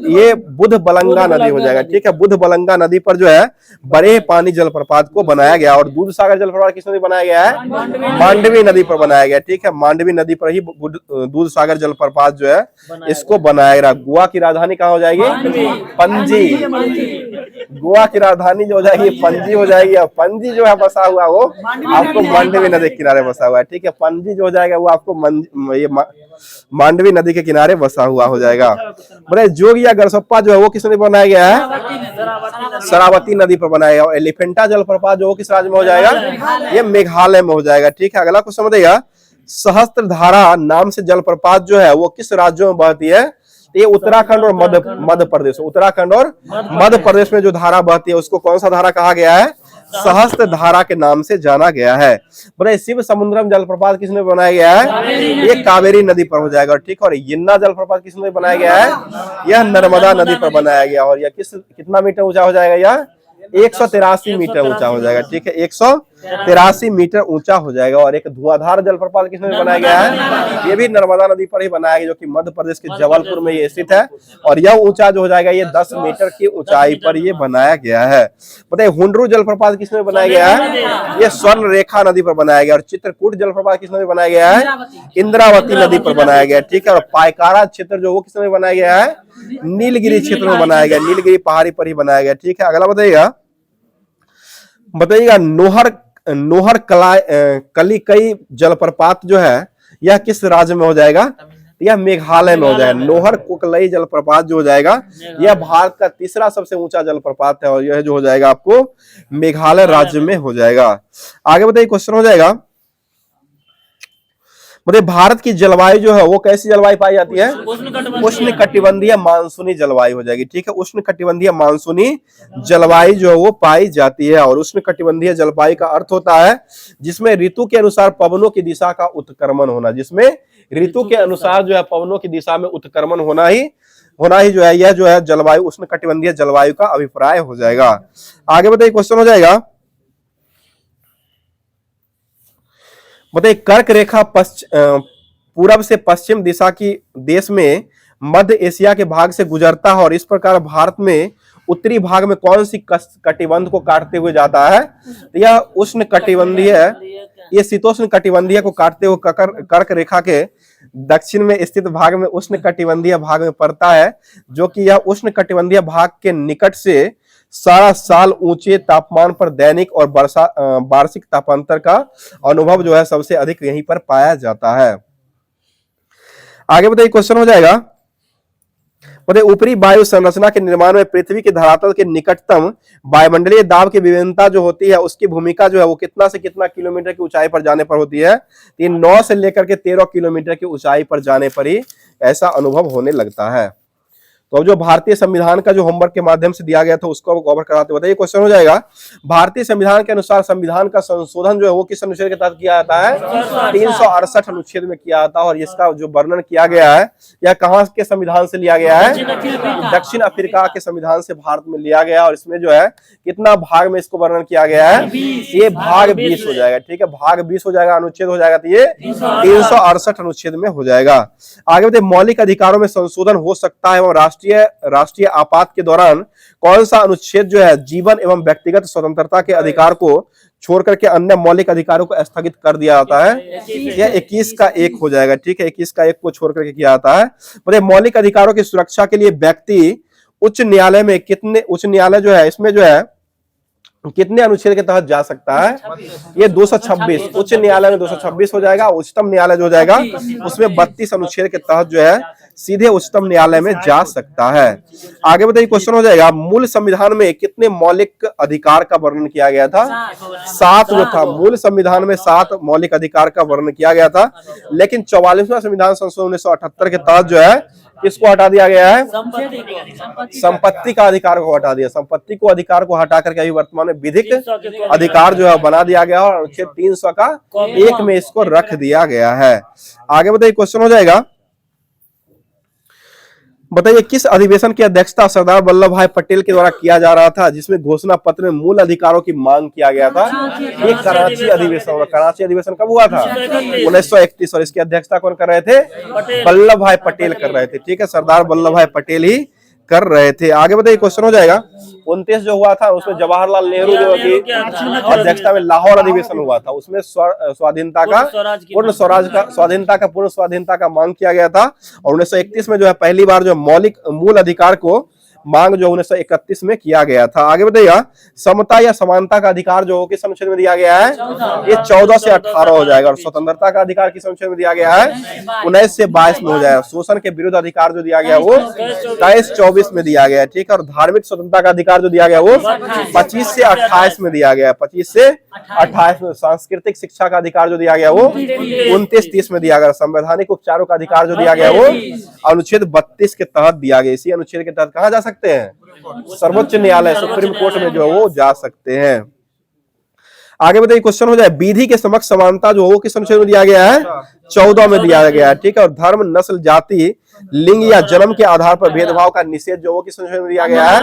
Speaker 1: ये बुध बलंगा नदी हो जाएगा। ठीक है, बुध बलंगा नदी पर जो है बड़े पानी जलप्रपात को बनाया गया। और दूध सागर जलप्रपात किस नदी बनाया गया है? मांडवी नदी पर बनाया गया। ठीक है, मांडवी नदी पर ही दूध सागर जलप्रपात जो है इसको बनाया गया। गोवा की राजधानी कहाँ हो जाएगी? पणजी। गोवा की राजधानी जो हो जाएगी पणजी हो जाएगी। और पणजी जो है बसा हुआ वो आपको मांडवी नदी के किनारे बसा हुआ है। ठीक है, पणजी जो हो जाएगा वो आपको ये मांडवी नदी के किनारे बसा हुआ हो जाएगा। बोले जोग या गरसप्पा जो है वो किस नदी पर बनाया गया है? शरावती नदी पर बनाया गया। और एलिफेंटा जलप्रपात जो किस राज्य में हो जाएगा? ये मेघालय में हो जाएगा। ठीक है, अगला क्वेश्चन बताइएगा, सहस्त्रधारा नाम से जलप्रपात जो है वो किस राज्यों में बहती है? ये उत्तराखंड और मध्य प्रदेश। उत्तराखंड और मध्य प्रदेश में जो धारा बहती है उसको कौन सा धारा कहा गया है? सहस्त्र धारा के नाम से जाना गया है। बोले शिव समुद्रम जलप्रपात किसने बनाया गया है? ये कावेरी नदी पर हो जाएगा। ठीक है, और यन्ना जलप्रपात किसने बनाया गया है? यह नर्मदा नदी पर बनाया गया। और यह कितना मीटर ऊंचा हो जाएगा? यह 183 मीटर ऊंचा हो जाएगा। ठीक है, 183 मीटर ऊंचा हो जाएगा। और एक धुआंधार जलप्रपात किसने बनाया गया है? ये भी नर्मदा नदी पर ही बनाया गया, जो कि मध्य प्रदेश के जबलपुर में ये स्थित है। और यह ऊंचा जो हो जाएगा ये 10 मीटर की ऊंचाई पर ये बनाया गया है। बताइए, हुंडरू जलप्रपात किसने बनाया गया है? ये स्वर्ण रेखा नदी पर बनाया गया। और चित्रकूट जलप्रपात किसने बनाया गया है? इंद्रावती नदी पर बनाया गया। ठीक है, और पायकारा क्षेत्र जो वो किसने बनाया गया है? नीलगिरी क्षेत्र में बनाया गया, नीलगिरी पहाड़ी पर ही बनाया गया। ठीक है, अगला बताइएगा नोहर कलिकई जलप्रपात जो है यह किस राज्य में हो जाएगा? यह मेघालय में हो जाएगा। नोहर कुकलई जलप्रपात जो हो जाएगा यह भारत का तीसरा सबसे ऊंचा जलप्रपात है। और यह जो हो जाएगा आपको मेघालय राज्य में हो जाएगा। आगे बताइए, क्वेश्चन हो जाएगा, मतलब भारत की जलवायु जो है वो कैसी जलवायु पाई जाती है? उष्ण कटिबंधीय मानसूनी जलवायु हो जाएगी। ठीक है, उष्ण कटिबंधीय मानसूनी जलवायु जो है वो पाई जाती है। और उष्ण कटिबंधीय जलवायु का अर्थ होता है जिसमें ऋतु के अनुसार पवनों की दिशा का उत्क्रमण होना। जिसमें ऋतु के अनुसार जो है पवनों की दिशा में उत्क्रमण होना ही जो है यह जो है जलवायु उष्ण कटिबंधीय जलवायु का अभिप्राय हो जाएगा। आगे बताइए, क्वेश्चन हो जाएगा, बताइए कर्क रेखा पूरब से पश्चिम दिशा की देश में मध्य एशिया के भाग से गुजरता है। और इस प्रकार भारत में उत्तरी भाग में कौन सी कटिबंध को काटते हुए जाता है? यह उष्ण कटिबंधीय, ये शीतोष्ण कटिबंधीय को काटते हुए कर्क रेखा के दक्षिण में स्थित भाग में उष्ण कटिबंधीय भाग में पड़ता है, जो कि यह उष्ण कटिबंधीय भाग के निकट से सारा साल ऊंचे तापमान पर दैनिक और वार्षिक तापांतर का अनुभव जो है सबसे अधिक यहीं पर पाया जाता है। आगे बताइए, क्वेश्चन हो जाएगा, बताइए ऊपरी वायु संरचना के निर्माण में पृथ्वी के धरातल के निकटतम वायुमंडलीय दाब की विभिन्नता जो होती है उसकी भूमिका जो है वो कितना से कितना किलोमीटर की ऊंचाई पर जाने पर होती है? ये 9 से लेकर के 13 किलोमीटर की ऊंचाई पर जाने पर ही ऐसा अनुभव होने लगता है। तो जो भारतीय संविधान का जो होमवर्क के माध्यम से दिया गया था उसको कवर कराते बताइए, क्वेश्चन हो जाएगा, भारतीय संविधान के अनुसार संविधान का संशोधन जो है वो किस अनुच्छेद के तहत किया जाता है? 368 अनुच्छेद में किया जाता है। और इसका जो वर्णन किया गया है यह कहाँ के संविधान से लिया गया है? दक्षिण अफ्रीका के संविधान से भारत में लिया गया। और इसमें जो है कितना भाग में इसको वर्णन किया गया है? ये भाग 20 हो जाएगा। ठीक है, भाग 20 हो जाएगा, अनुच्छेद हो जाएगा तो ये 368 अनुच्छेद में हो जाएगा। आगे बताइए, मौलिक अधिकारों में संशोधन हो सकता है एवं राष्ट्रीय आपात के दौरान कौन सा अनुच्छेद जो है जीवन एवं व्यक्तिगत स्वतंत्रता के अधिकार को छोड़कर के अन्य मौलिक अधिकारों को स्थगित कर दिया जाता है? यह 21 का 1 हो जाएगा। ठीक है, 21 का 1 को छोड़कर के किया जाता है। मतलब मौलिक अधिकारों की सुरक्षा के लिए व्यक्ति उच्च न्यायालय जो है इसमें जो है कितने अनुच्छेद के तहत जा सकता है? ये 226, उच्च न्यायालय में 226 हो जाएगा। उच्चतम न्यायालय जो हो जाएगा उसमें 32 अनुच्छेद के तहत जो है सीधे उच्चतम न्यायालय में जा सकता है। आगे बताइए, क्वेश्चन हो जाएगा, मूल संविधान में कितने मौलिक अधिकार का वर्णन किया गया था? 7 जो था, मूल संविधान में 7 मौलिक अधिकार का वर्णन किया गया था। लेकिन 44वां संविधान संशोधन 1978 के तहत जो है किसको हटा दिया गया है?
Speaker 2: संपत्ति को,
Speaker 1: संपत्ति का अधिकार को हटा दिया। संपत्ति को अधिकार को हटा करके अभी वर्तमान में विधिक अधिकार जो है बना दिया गया और अनुच्छेद 300 का 1 में इसको रख दिया गया है। आगे बताइए, क्वेश्चन हो जाएगा, बताइए किस अधिवेशन की अध्यक्षता सरदार वल्लभ भाई पटेल के द्वारा किया जा रहा था, जिसमें घोषणा पत्र में मूल अधिकारों की मांग किया गया था? ये कराची अधिवेशन होगा। कराची अधिवेशन कब हुआ था? 1931। और इसकी अध्यक्षता कौन कर रहे थे? वल्लभ भाई पटेल कर रहे थे। ठीक है, सरदार वल्लभ भाई पटेल ही कर रहे थे। आगे बताइए, क्वेश्चन हो जाएगा, 29 जो हुआ था उसमें जवाहरलाल नेहरू जो की अध्यक्षता में लाहौर अधिवेशन हुआ था। उसमें स्वाधीनता का पूर्ण स्वाधीनता का मांग किया गया था। और 1931 में जो है पहली बार जो मौलिक मूल अधिकार को मांग जो 1931 में किया गया था। आगे बताइएगा, समता या समानता का अधिकार जो किस अनुच्छेद में दिया गया है? ये 14 से 18 हो जाएगा। और स्वतंत्रता का अधिकार किस अनुच्छेद में दिया गया है? 19 से 22 में हो जाएगा। शोषण के विरुद्ध अधिकार जो दिया गया वो 23-24 में दिया गया है। ठीक है, और धार्मिक स्वतंत्रता का अधिकार जो दिया गया वो 25 से 28 में दिया गया है। 25 से 28 में। सांस्कृतिक शिक्षा का अधिकार जो दिया गया वो 29-30 में दिया गया। संवैधानिक उपचारों का अधिकार जो दिया गया वो अनुच्छेद 32 के तहत दिया गया। इसी अनुच्छेद के तहत कहाँ जा सकते हैं? सर्वोच्च न्यायालय, सुप्रीम कोर्ट में जो वो जा सकते हैं। आगे बताइए, क्वेश्चन हो जाए, विधि के समक्ष समानता जो हो किस अनुच्छेद में दिया गया है? 14 में दिया गया है। ठीक है, और धर्म, नस्ल, जाति, लिंग या जन्म के आधार पर भेदभाव का निषेध जो वो किस अनुच्छेद में दिया गया है?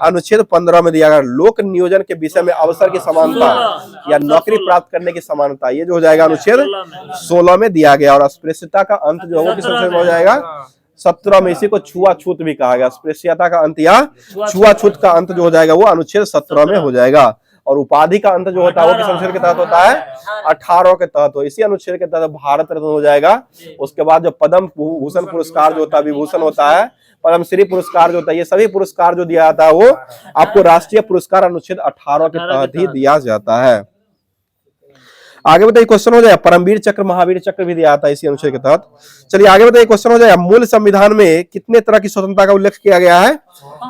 Speaker 1: अनुच्छेद 15 में दिया गया। लोक नियोजन के विषय में अवसर की समानता या नौकरी प्राप्त करने की समानता, ये जो हो जाएगा अनुच्छेद 16 में दिया गया। और अस्पृश्यता का अंत जो वो किस अनुच्छेद में हो जाएगा? 17 में। इसी को छुआछूत भी कहा गया। अस्पृश्यता का अंत या छुआछूत का अंत जो हो जाएगा वो अनुच्छेद 17 में हो जाएगा। और उपाधि का अंत जो होता है वो किस अनुच्छेद के तहत होता है? 18 के तहत हो। इसी अनुच्छेद के तहत भारत रत्न हो जाएगा। उसके बाद जो पद्म भूषण पुरस्कार जो होता है, विभूषण होता है, पद्मश्री पुरस्कार जो होता है, ये सभी पुरस्कार जो दिया जाता है वो आपको राष्ट्रीय पुरस्कार अनुच्छेद 18 के तहत ही दिया जाता है। आगे बताइए, क्वेश्चन हो जाए, परमवीर चक्र, महावीर चक्र भी दिया था इसी अनुच्छेद के तहत। चलिए आगे बताइए, क्वेश्चन हो जाए, मूल संविधान में कितने तरह की स्वतंत्रता का उल्लेख किया गया है?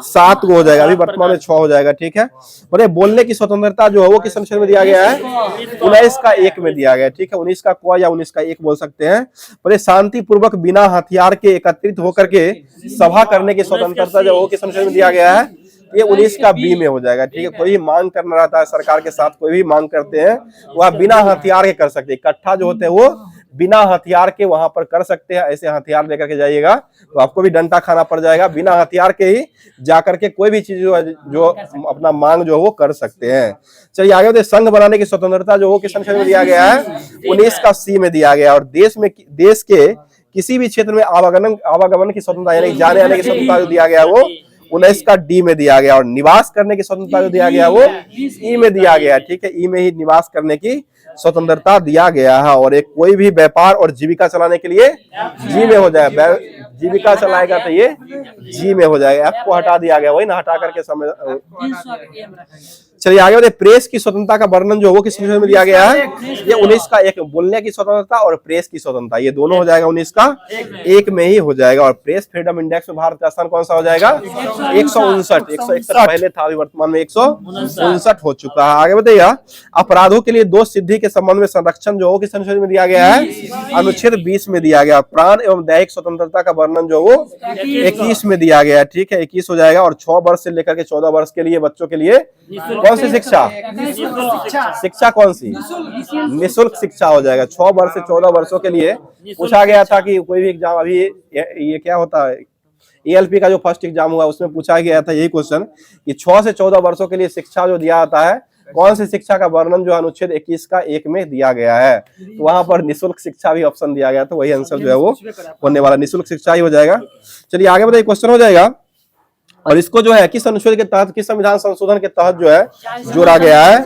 Speaker 1: 7 को हो जाएगा। अभी वर्तमान में 6 हो जाएगा। ठीक है, बोले बोलने की स्वतंत्रता जो है वो किस अनुच्छेद में दिया गया है? 19 का 1 में दिया गया है। ठीक है, 19 का क या 19 का 1 बोल सकते हैं। बोले शांतिपूर्वक बिना हथियार के एकत्रित होकर के सभा करने की स्वतंत्रता जो वो किस अनुच्छेद में दिया गया है? ये 19 का बी में हो जाएगा। ठीक है, कोई भी मांग करना रहता है सरकार के साथ, कोई भी मांग करते हैं वह बिना हथियार के कर सकते हैं। इकट्ठा जो होते हैं वो बिना हथियार के वहां पर कर सकते हैं। ऐसे हथियार लेकर के जाइएगा तो आपको भी डंडा खाना पड़ जाएगा। बिना हथियार के ही जाकर के कोई भी चीज जो अपना मांग जो वो कर सकते हैं। चलिए आगे बढ़ते, संघ बनाने की स्वतंत्रता जो वो किस अनुच्छेद में दिया गया है? 19 का सी में दिया गया। और देश के किसी भी क्षेत्र में आवागमन की स्वतंत्रता यानी जाने आने की स्वतंत्रता जो दिया गया वो 19 का डी में दिया गया। और निवास करने की स्वतंत्रता जो दिया गया वो ई में दिया गया। ठीक है, ई में ही निवास करने की स्वतंत्रता दिया गया है। और एक कोई भी व्यापार और जीविका चलाने के लिए जी में हो जाएगा। जीविका चलाएगा तो ये जी में हो जाएगा। एफ को हटा दिया गया, वही ना, हटा करके समय। चलिए आगे बढ़े, प्रेस की स्वतंत्रता का वर्णन जो वो किस अनुच्छेद में दिया गया है? ये 19 का 1, बोलने की स्वतंत्रता और प्रेस की स्वतंत्रता, ये दोनों हो जाएगा 19 का 1 में ही हो जाएगा। और प्रेस फ्रीडम इंडेक्स में भारत का स्थान कौन सा हो जाएगा? 159। 161 पहले था, अभी वर्तमान में 159 हो चुका है। आगे बताइए, अपराधों के लिए दोष सिद्धि के संबंध में संरक्षण जो किस अनुच्छेद में दिया गया है? अनुच्छेद 20 में दिया गया। प्राण एवं दैहिक स्वतंत्रता का वर्णन जो वो 21 में दिया गया है। ठीक है, 21 हो जाएगा। और 6 वर्ष से लेकर के 14 वर्ष के लिए बच्चों के लिए कौन सी शिक्षा कौन सी? निःशुल्क शिक्षा हो जाएगा। 6 वर्ष से 14 वर्षों के लिए पूछा गया था कि कोई भी एग्जाम, अभी ये क्या होता है, ELP का जो फर्स्ट एग्जाम हुआ उसमें पूछा गया था यही क्वेश्चन कि 6 से 14 वर्षों के लिए शिक्षा जो दिया जाता है, कौन सी शिक्षा का वर्णन जो अनुच्छेद 21 का 1 में दिया गया है? तो वहां पर निःशुल्क शिक्षा भी ऑप्शन दिया गया, तो वही आंसर जो है वो होने वाला निःशुल्क शिक्षा ही हो जाएगा। चलिए आगे बताइए, क्वेश्चन हो जाएगा, और इसको जो है किस अनुच्छेद के तहत, किस संविधान संशोधन के तहत जो है जोड़ा गया है?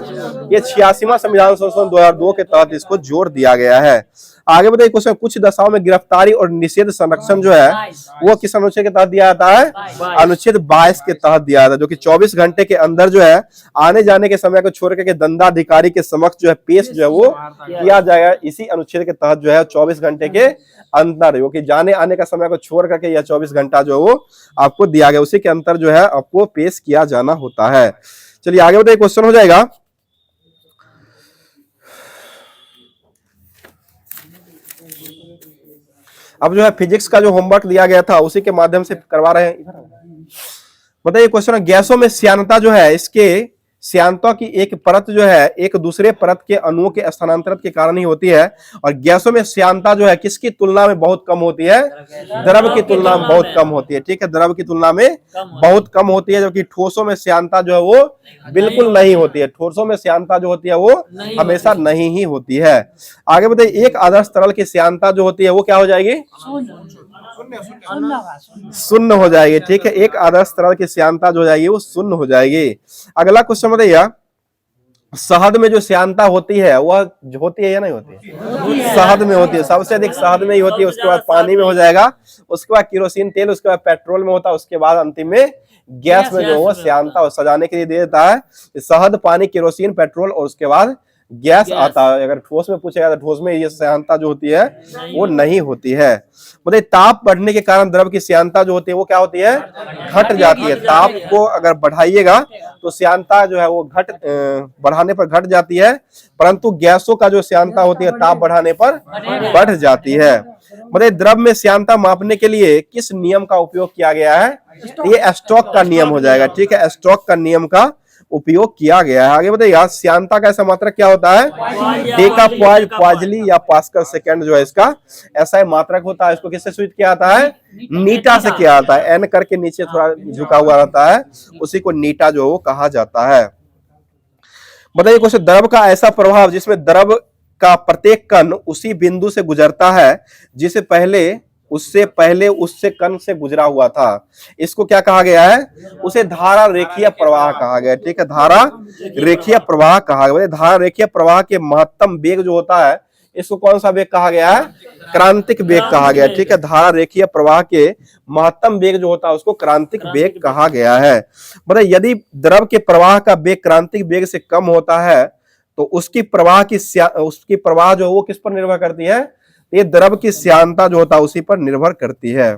Speaker 1: ये 86वां संविधान संशोधन 2002 के तहत इसको जोड़ दिया गया है। आगे बताइए, क्वेश्चन, कुछ दशाओं में गिरफ्तारी और निषेध संरक्षण जो है वो किस अनुच्छेद के तहत दिया जाता है? अनुच्छेद 22 के तहत दिया जाता है, जो कि 24 घंटे के अंदर जो है आने जाने के समय को छोड़ करके दंडाधिकारी के समक्ष जो है पेश जो है वो किया जाएगा। इसी अनुच्छेद के तहत जो है 24 घंटे के अंदर, जो कि जाने आने का समय को छोड़ करके यह 24 घंटा जो वो आपको दिया गया, उसी के अंतर जो है आपको पेश किया जाना होता है। चलिए आगे बताइए, क्वेश्चन हो जाएगा, अब जो है फिजिक्स का जो होमवर्क दिया गया था उसी के माध्यम से करवा रहे हैं। बताइए क्वेश्चन है, गैसों में श्यानता जो है इसके श्यानता की एक परत जो है एक दूसरे परत के अणुओं के स्थानांतरण के कारण ही होती है, और गैसों में श्यानता जो है किसकी तुलना में बहुत कम होती है? द्रव की तुलना में बहुत कम होती है। ठीक है, द्रव की तुलना में बहुत कम होती है, जबकि ठोसों में श्यानता जो है वो बिल्कुल नहीं होती है। ठोसों में श्यानता जो होती है वो हमेशा नहीं ही होती है। आगे बताइए, एक आदर्श तरल की श्यानता जो होती है वो क्या हो जाएगी? शून्य हो जाएगी। ठीक है, एक आदर्श तरल की श्यानता जो हो जाएगी वो शून्य हो जाएगी। अगला क्वेश्चन बताइए, शहद में जो श्यानता होती है वह होती है या नहीं होती है? शहद में होती है, सबसे अधिक शहद में ही होती है, उसके बाद पानी में हो जाएगा, उसके बाद केरोसिन तेल, उसके बाद पेट्रोल में होता है, उसके बाद अंतिम में गैस में जो वो श्यानता सजाने के लिए दे देता है। शहद, पानी, केरोसिन, पेट्रोल और उसके बाद गैस आता है। अगर ठोस में पूछेगा तो ठोस में ये श्यानता जो होती है वो नहीं होती है। मतलब ताप बढ़ने के कारण द्रव की श्यानता जो होती है वो क्या होती है? घट जाती है। ताप को अगर बढ़ाइएगा तो श्यानता जो है वो बढ़ाने पर घट जाती है, परंतु गैसों का जो श्यानता होती है ताप बढ़ाने पर बढ़ जाती है। मतलब द्रव में श्यानता मापने के लिए किस नियम का उपयोग किया गया है? ये स्टोक का नियम हो जाएगा। ठीक है, स्टोक का नियम का उपयोग किया गया है। आगे बताइए, श्यानता का ऐसा मात्रक क्या होता है? डेका प्वाजली या पास्कल सेकंड जो है इसका ऐसा मात्रक होता है। इसको किससे सूचित किया जाता है? नीटा से किया जाता है। एन करके नीचे थोड़ा झुका हुआ रहता है, उसी को नीटा जो वो कहा जाता है। बताइए कुछ, द्रव का ऐसा प्रभाव जिसमें द्रव का प्रत्येक कण उसी बिंदु से गुजरता है जिसे उससे कण से गुजरा हुआ था, इसको क्या कहा गया है? उसे धारा रेखीय प्रवाह कहा गया। ठीक है, धारा रेखीय प्रवाह कहा गया। धारा रेखीय प्रवाह के महत्तम वेग जो होता है इसको कौन सा वेग कहा गया है? क्रांतिक वेग कहा गया। ठीक है, धारा रेखीय प्रवाह के महत्तम वेग जो होता है उसको क्रांतिक वेग कहा गया है। मतलब यदि द्रव के प्रवाह का वेग क्रांतिक वेग से कम होता है तो उसकी प्रवाह जो वो किस पर निर्भर करती है? ये द्रव की श्यानता जो होता है उसी पर निर्भर करती है।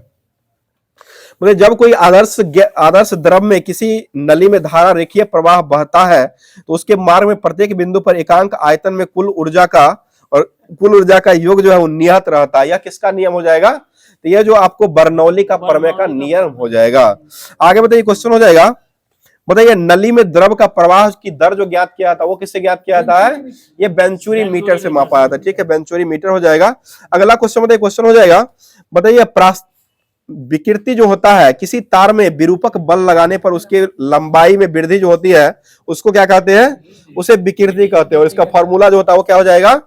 Speaker 1: मतलब जब कोई आदर्श द्रव में किसी नली में धारा रेखीय प्रवाह बहता है तो उसके मार्ग में प्रत्येक बिंदु पर एकांक आयतन में कुल ऊर्जा का योग जो है वो नियत रहता है। यह किसका नियम हो जाएगा? तो यह जो आपको बर्नौली का प्रमेय का नियम हो जाएगा। आगे बताइए, क्वेश्चन हो जाएगा, बताइए नली में द्रव का प्रवाह की दर जो ज्ञात किया था वो किससे ज्ञात किया जाता है? ये बेंचुरी मीटर से मापा जाता है। ठीक है, बेंचुरी मीटर हो जाएगा। अगला क्वेश्चन बताइए, क्वेश्चन हो जाएगा, बताइए विकृति जो होता है किसी तार में विरूपक बल लगाने पर उसकी लंबाई में वृद्धि जो होती है उसको क्या कहते हैं? उसे विकृति कहते हैं। और इसका फॉर्मूला जो होता है वो क्या हो जाएगा?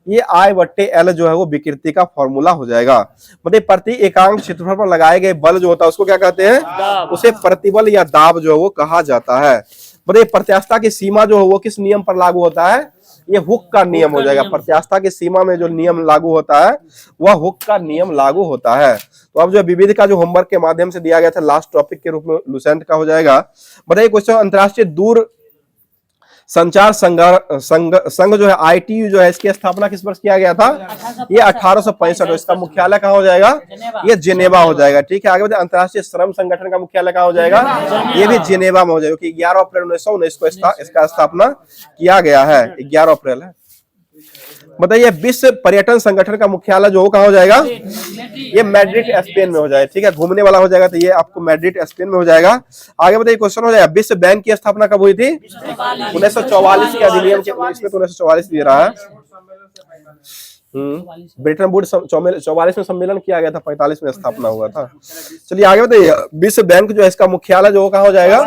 Speaker 1: ये I/L जो है वो विकृति का फॉर्मूला हो जाएगा। मतलब प्रति एकांक क्षेत्रफल पर लगाए गए बल जो होता है उसको क्या कहते हैं? उसे प्रतिबल या दाब जो है वो कहा जाता है। मतलब प्रत्यास्थता की सीमा जो है वो किस नियम पर लागू होता है? ये हुक का नियम हो जाएगा। प्रत्यास्थता की सीमा में जो नियम लागू होता है वह हुक का नियम लागू होता है। तो अब जो विविध का जो होमवर्क के माध्यम से दिया गया था लास्ट टॉपिक के रूप में लुसेंट का हो जाएगा। बताइए क्वेश्चन, अंतरराष्ट्रीय दूर संचार संघ जो है ITU जो है इसकी स्थापना किस वर्ष किया गया था? ये 1865। इसका मुख्यालय कहाँ हो जाएगा? ये जिनेवा हो जाएगा। ठीक है, आगे बताइए, अंतरराष्ट्रीय श्रम संगठन का मुख्यालय कहाँ हो जाएगा? ये भी जिनेवा में हो जाएगा, क्योंकि 11 अप्रैल 1919 को इसका स्थापना किया गया है। 11 अप्रैल है। बताइए विश्व पर्यटन संगठन का मुख्यालय जो कहाँ हो जाएगा? ये मैड्रिड स्पेन में हो जाएगा। ठीक है, घूमने वाला हो जाएगा तो ये आपको मैड्रिड स्पेन में हो जाएगा। आगे बताइए क्वेश्चन हो जाएगा, विश्व बैंक की स्थापना कब हुई थी? 1944 के अधिनियम के, इसमें तो 1944 दे रहा है। ब्रिटेन वुड्स 44 में सम्मेलन किया गया था, 45 में स्थापना हुआ था। चलिए आगे बताइए, विश्व बैंक जो है इसका मुख्यालय जो कहाँ हो जाएगा?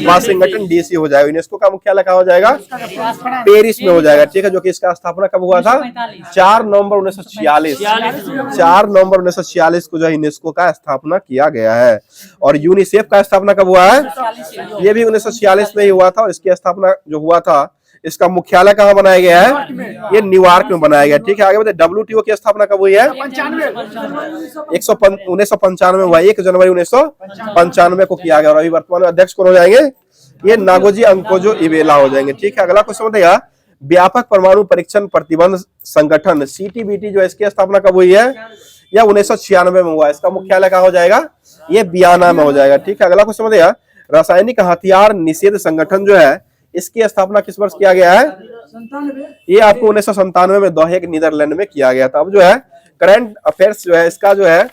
Speaker 1: वाशिंगटन DC हो जाएगा। यूनेस्को का मुख्यालय कहाँ हो जाएगा? पेरिस में हो जाएगा। ठीक है, जो कि इसका स्थापना कब हुआ था? 4 नवंबर 1946। 4 नवंबर 1946 को जो है यूनेस्को का स्थापना किया गया है। और यूनिसेफ का स्थापना कब हुआ है? ये भी 1946 में ही हुआ था। और इसकी स्थापना जो हुआ था इसका मुख्यालय कहाँ बनाया गया है? ये न्यूयॉर्क में बनाया गया। ठीक है, आगे बताइए, WTO की स्थापना कब हुई है? 1995 हुआ। 1 जनवरी 1995 को किया गया। और अभी वर्तमान में अध्यक्ष कौन हो जाएंगे? ये नागोजी अंकोजो इवेला हो जाएंगे। ठीक है, अगला क्वेश्चन बताइएगा, व्यापक परमाणु परीक्षण प्रतिबंध संगठन CTBT जो है इसकी स्थापना कब हुई है? या 1996 में हुआ। इसका मुख्यालय कहाँ हो जाएगा? ये वियना में हो जाएगा। ठीक है, अगला क्वेश्चन बताइएगा, रासायनिक हथियार निषेध संगठन जो है इसकी स्थापना किस वर्ष किया गया है? ये आपको 1997 में द हेग नीदरलैंड में किया गया था। अब जो है करंट अफेयर्स जो है इसका जो है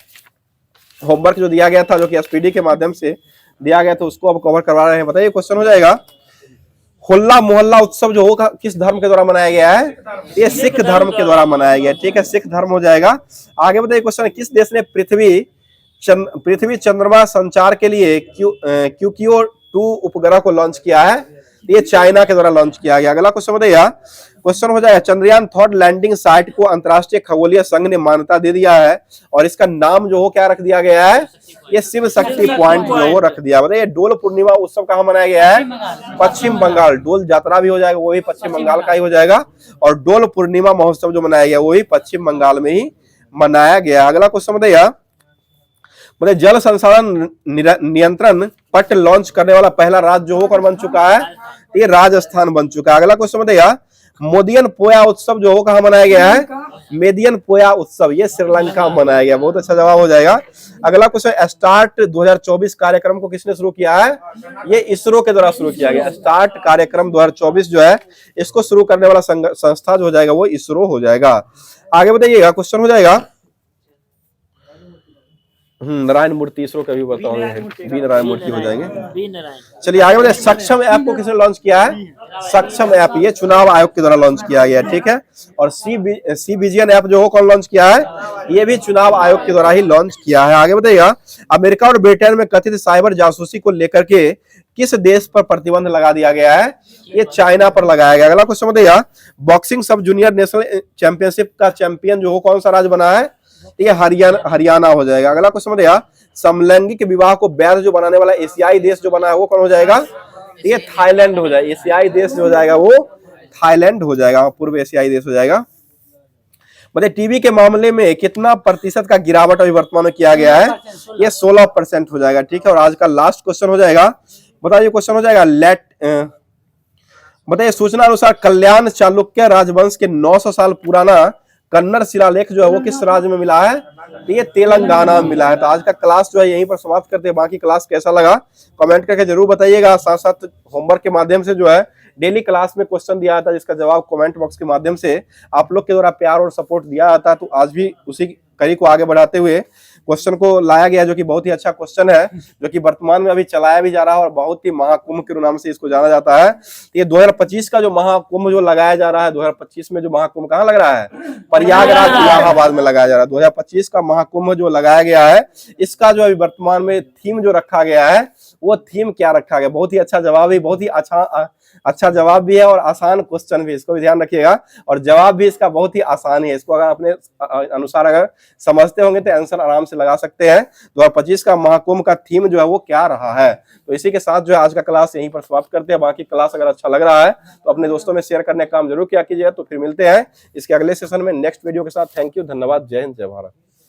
Speaker 1: होमवर्क जो दिया गया था, जो कि एसपीडी के माध्यम से दिया गया था, उसको अब कवर करवा रहे हैं। बताइए क्वेश्चन हो जाएगा, होला मोहल्ला उत्सव जो होगा किस धर्म के द्वारा मनाया गया है? ये सिख धर्म के द्वारा मनाया गया, ठीक है, सिख धर्म हो जाएगा। आगे बताइए क्वेश्चन, किस देश ने पृथ्वी चंद्रमा संचार के लिए QQ 2 उपग्रह को लॉन्च किया है? ये चाइना के द्वारा लॉन्च किया गया। अगला क्वेश्चन बताइए, क्वेश्चन हो जाएगा, चंद्रयान थर्ड लैंडिंग साइट को अंतरराष्ट्रीय खगोलीय संघ ने मान्यता दे दिया है और इसका नाम जो हो क्या रख दिया गया है? ये शिव शक्ति पॉइंट जो हो रख दिया। बताइए डोल पूर्णिमा उत्सव कहाँ मनाया गया है? पश्चिम बंगाल। डोल यात्रा भी हो जाएगा, वो भी पश्चिम बंगाल का ही हो जाएगा, और डोल पूर्णिमा महोत्सव जो मनाया गया वो भी पश्चिम बंगाल में ही मनाया गया। अगला क्वेश्चन बताइए, जल संसाधन नियंत्रण पट लॉन्च करने वाला पहला राज्य जो होकर बन चुका है, ये राजस्थान बन चुका है। अगला क्वेश्चन बताइए, मोदियन पोया उत्सव जो हो कहाँ मनाया गया है? मेदियन पोया उत्सव, ये श्रीलंका मनाया गया। बहुत अच्छा जवाब हो जाएगा। अगला क्वेश्चन, स्टार्ट 2024 कार्यक्रम को किसने शुरू किया है? ये इसरो के द्वारा शुरू किया गया। स्टार्ट कार्यक्रम 2024 जो है इसको शुरू करने वाला संस्था जो हो जाएगा वो इसरो हो जाएगा। आगे बताइएगा, क्वेश्चन हो जाएगा, नारायण मूर्ति, इसरो का भी बताओगे, बी नारायण मूर्ति हो जाएंगे। चलिए आगे बताइए, सक्षम ऐप को किसने लॉन्च किया है? सक्षम ऐप ये चुनाव आयोग के द्वारा लॉन्च किया गया, ठीक है। और सी विजियन ऐप जो हो कौन लॉन्च किया है? ये भी चुनाव आयोग के द्वारा ही लॉन्च किया है। आगे बताइएगा, अमेरिका और ब्रिटेन में कथित साइबर जासूसी को लेकर के किस देश पर प्रतिबंध लगा दिया गया है? ये चाइना पर लगाया गया। अगला क्वेश्चन बताइएगा, बॉक्सिंग सब जूनियर नेशनल चैंपियनशिप का चैंपियन जो हो कौन सा राज्य बना है? ये हरियाणा हो जाएगा। अगला क्वेश्चन बताइए, समलैंगिक विवाह को वैध जो बनाने वाला एशियाई देश जो बना है वो कौन हो जाएगा? ये थाईलैंड हो जाएगा। एशियाई देश जो हो जाएगा वो थाईलैंड हो जाएगा, पूर्व एशियाई देश हो जाएगा। मतलब टीबी के मामले में कितना प्रतिशत का गिरावट अभी वर्तमान में किया गया है? ये 16% हो जाएगा, ठीक है। और आज का लास्ट क्वेश्चन हो जाएगा, बताइए क्वेश्चन हो जाएगा, बताइए सूचना अनुसार कल्याण चालुक्य राजवंश के 900 साल पुराना कन्नड़ शिलालेख जो है वो किस राज्य में मिला है? ये तेलंगाना में मिला है। तो आज का क्लास जो है यहीं पर समाप्त करते हैं। बाकी क्लास कैसा लगा कमेंट करके जरूर बताइएगा। साथ साथ होमवर्क के माध्यम से जो है डेली क्लास में क्वेश्चन दिया था, जिसका जवाब कमेंट बॉक्स के माध्यम से आप लोग के द्वारा प्यार और सपोर्ट दिया जाता है। तो आज भी उसी कड़ी को आगे बढ़ाते हुए क्वेश्चन को लाया गया, जो कि बहुत ही अच्छा क्वेश्चन है, जो कि वर्तमान में अभी चलाया भी जा रहा है और बहुत ही महाकुंभ के नाम से इसको जाना जाता है। ये 2025 का जो महाकुंभ जो लगाया जा रहा है, 2025 में जो महाकुंभ कहाँ लग रहा है? प्रयागराज इलाहाबाद में लगाया जा रहा है। 2025 का महाकुंभ जो लगाया गया है, इसका जो अभी वर्तमान में थीम जो रखा गया है, वो थीम क्या रखा गया? बहुत ही अच्छा जवाब है, बहुत ही अच्छा जवाब भी है और आसान क्वेश्चन भी, इसको भी ध्यान रखिएगा। और जवाब भी इसका बहुत ही आसान है, इसको अगर अपने अनुसार अगर समझते होंगे तो आंसर आराम से लगा सकते हैं। 2025 का महाकुंभ का थीम जो है वो क्या रहा है। तो इसी के साथ जो है आज का क्लास यहीं पर समाप्त करते हैं। बाकी क्लास अगर अच्छा लग रहा है तो अपने दोस्तों में शेयर करने का काम जरूर किया कीजिए। तो फिर मिलते हैं इसके अगले सेशन में नेक्स्ट वीडियो के साथ। थैंक यू, धन्यवाद, जय हिंद, जय भारत।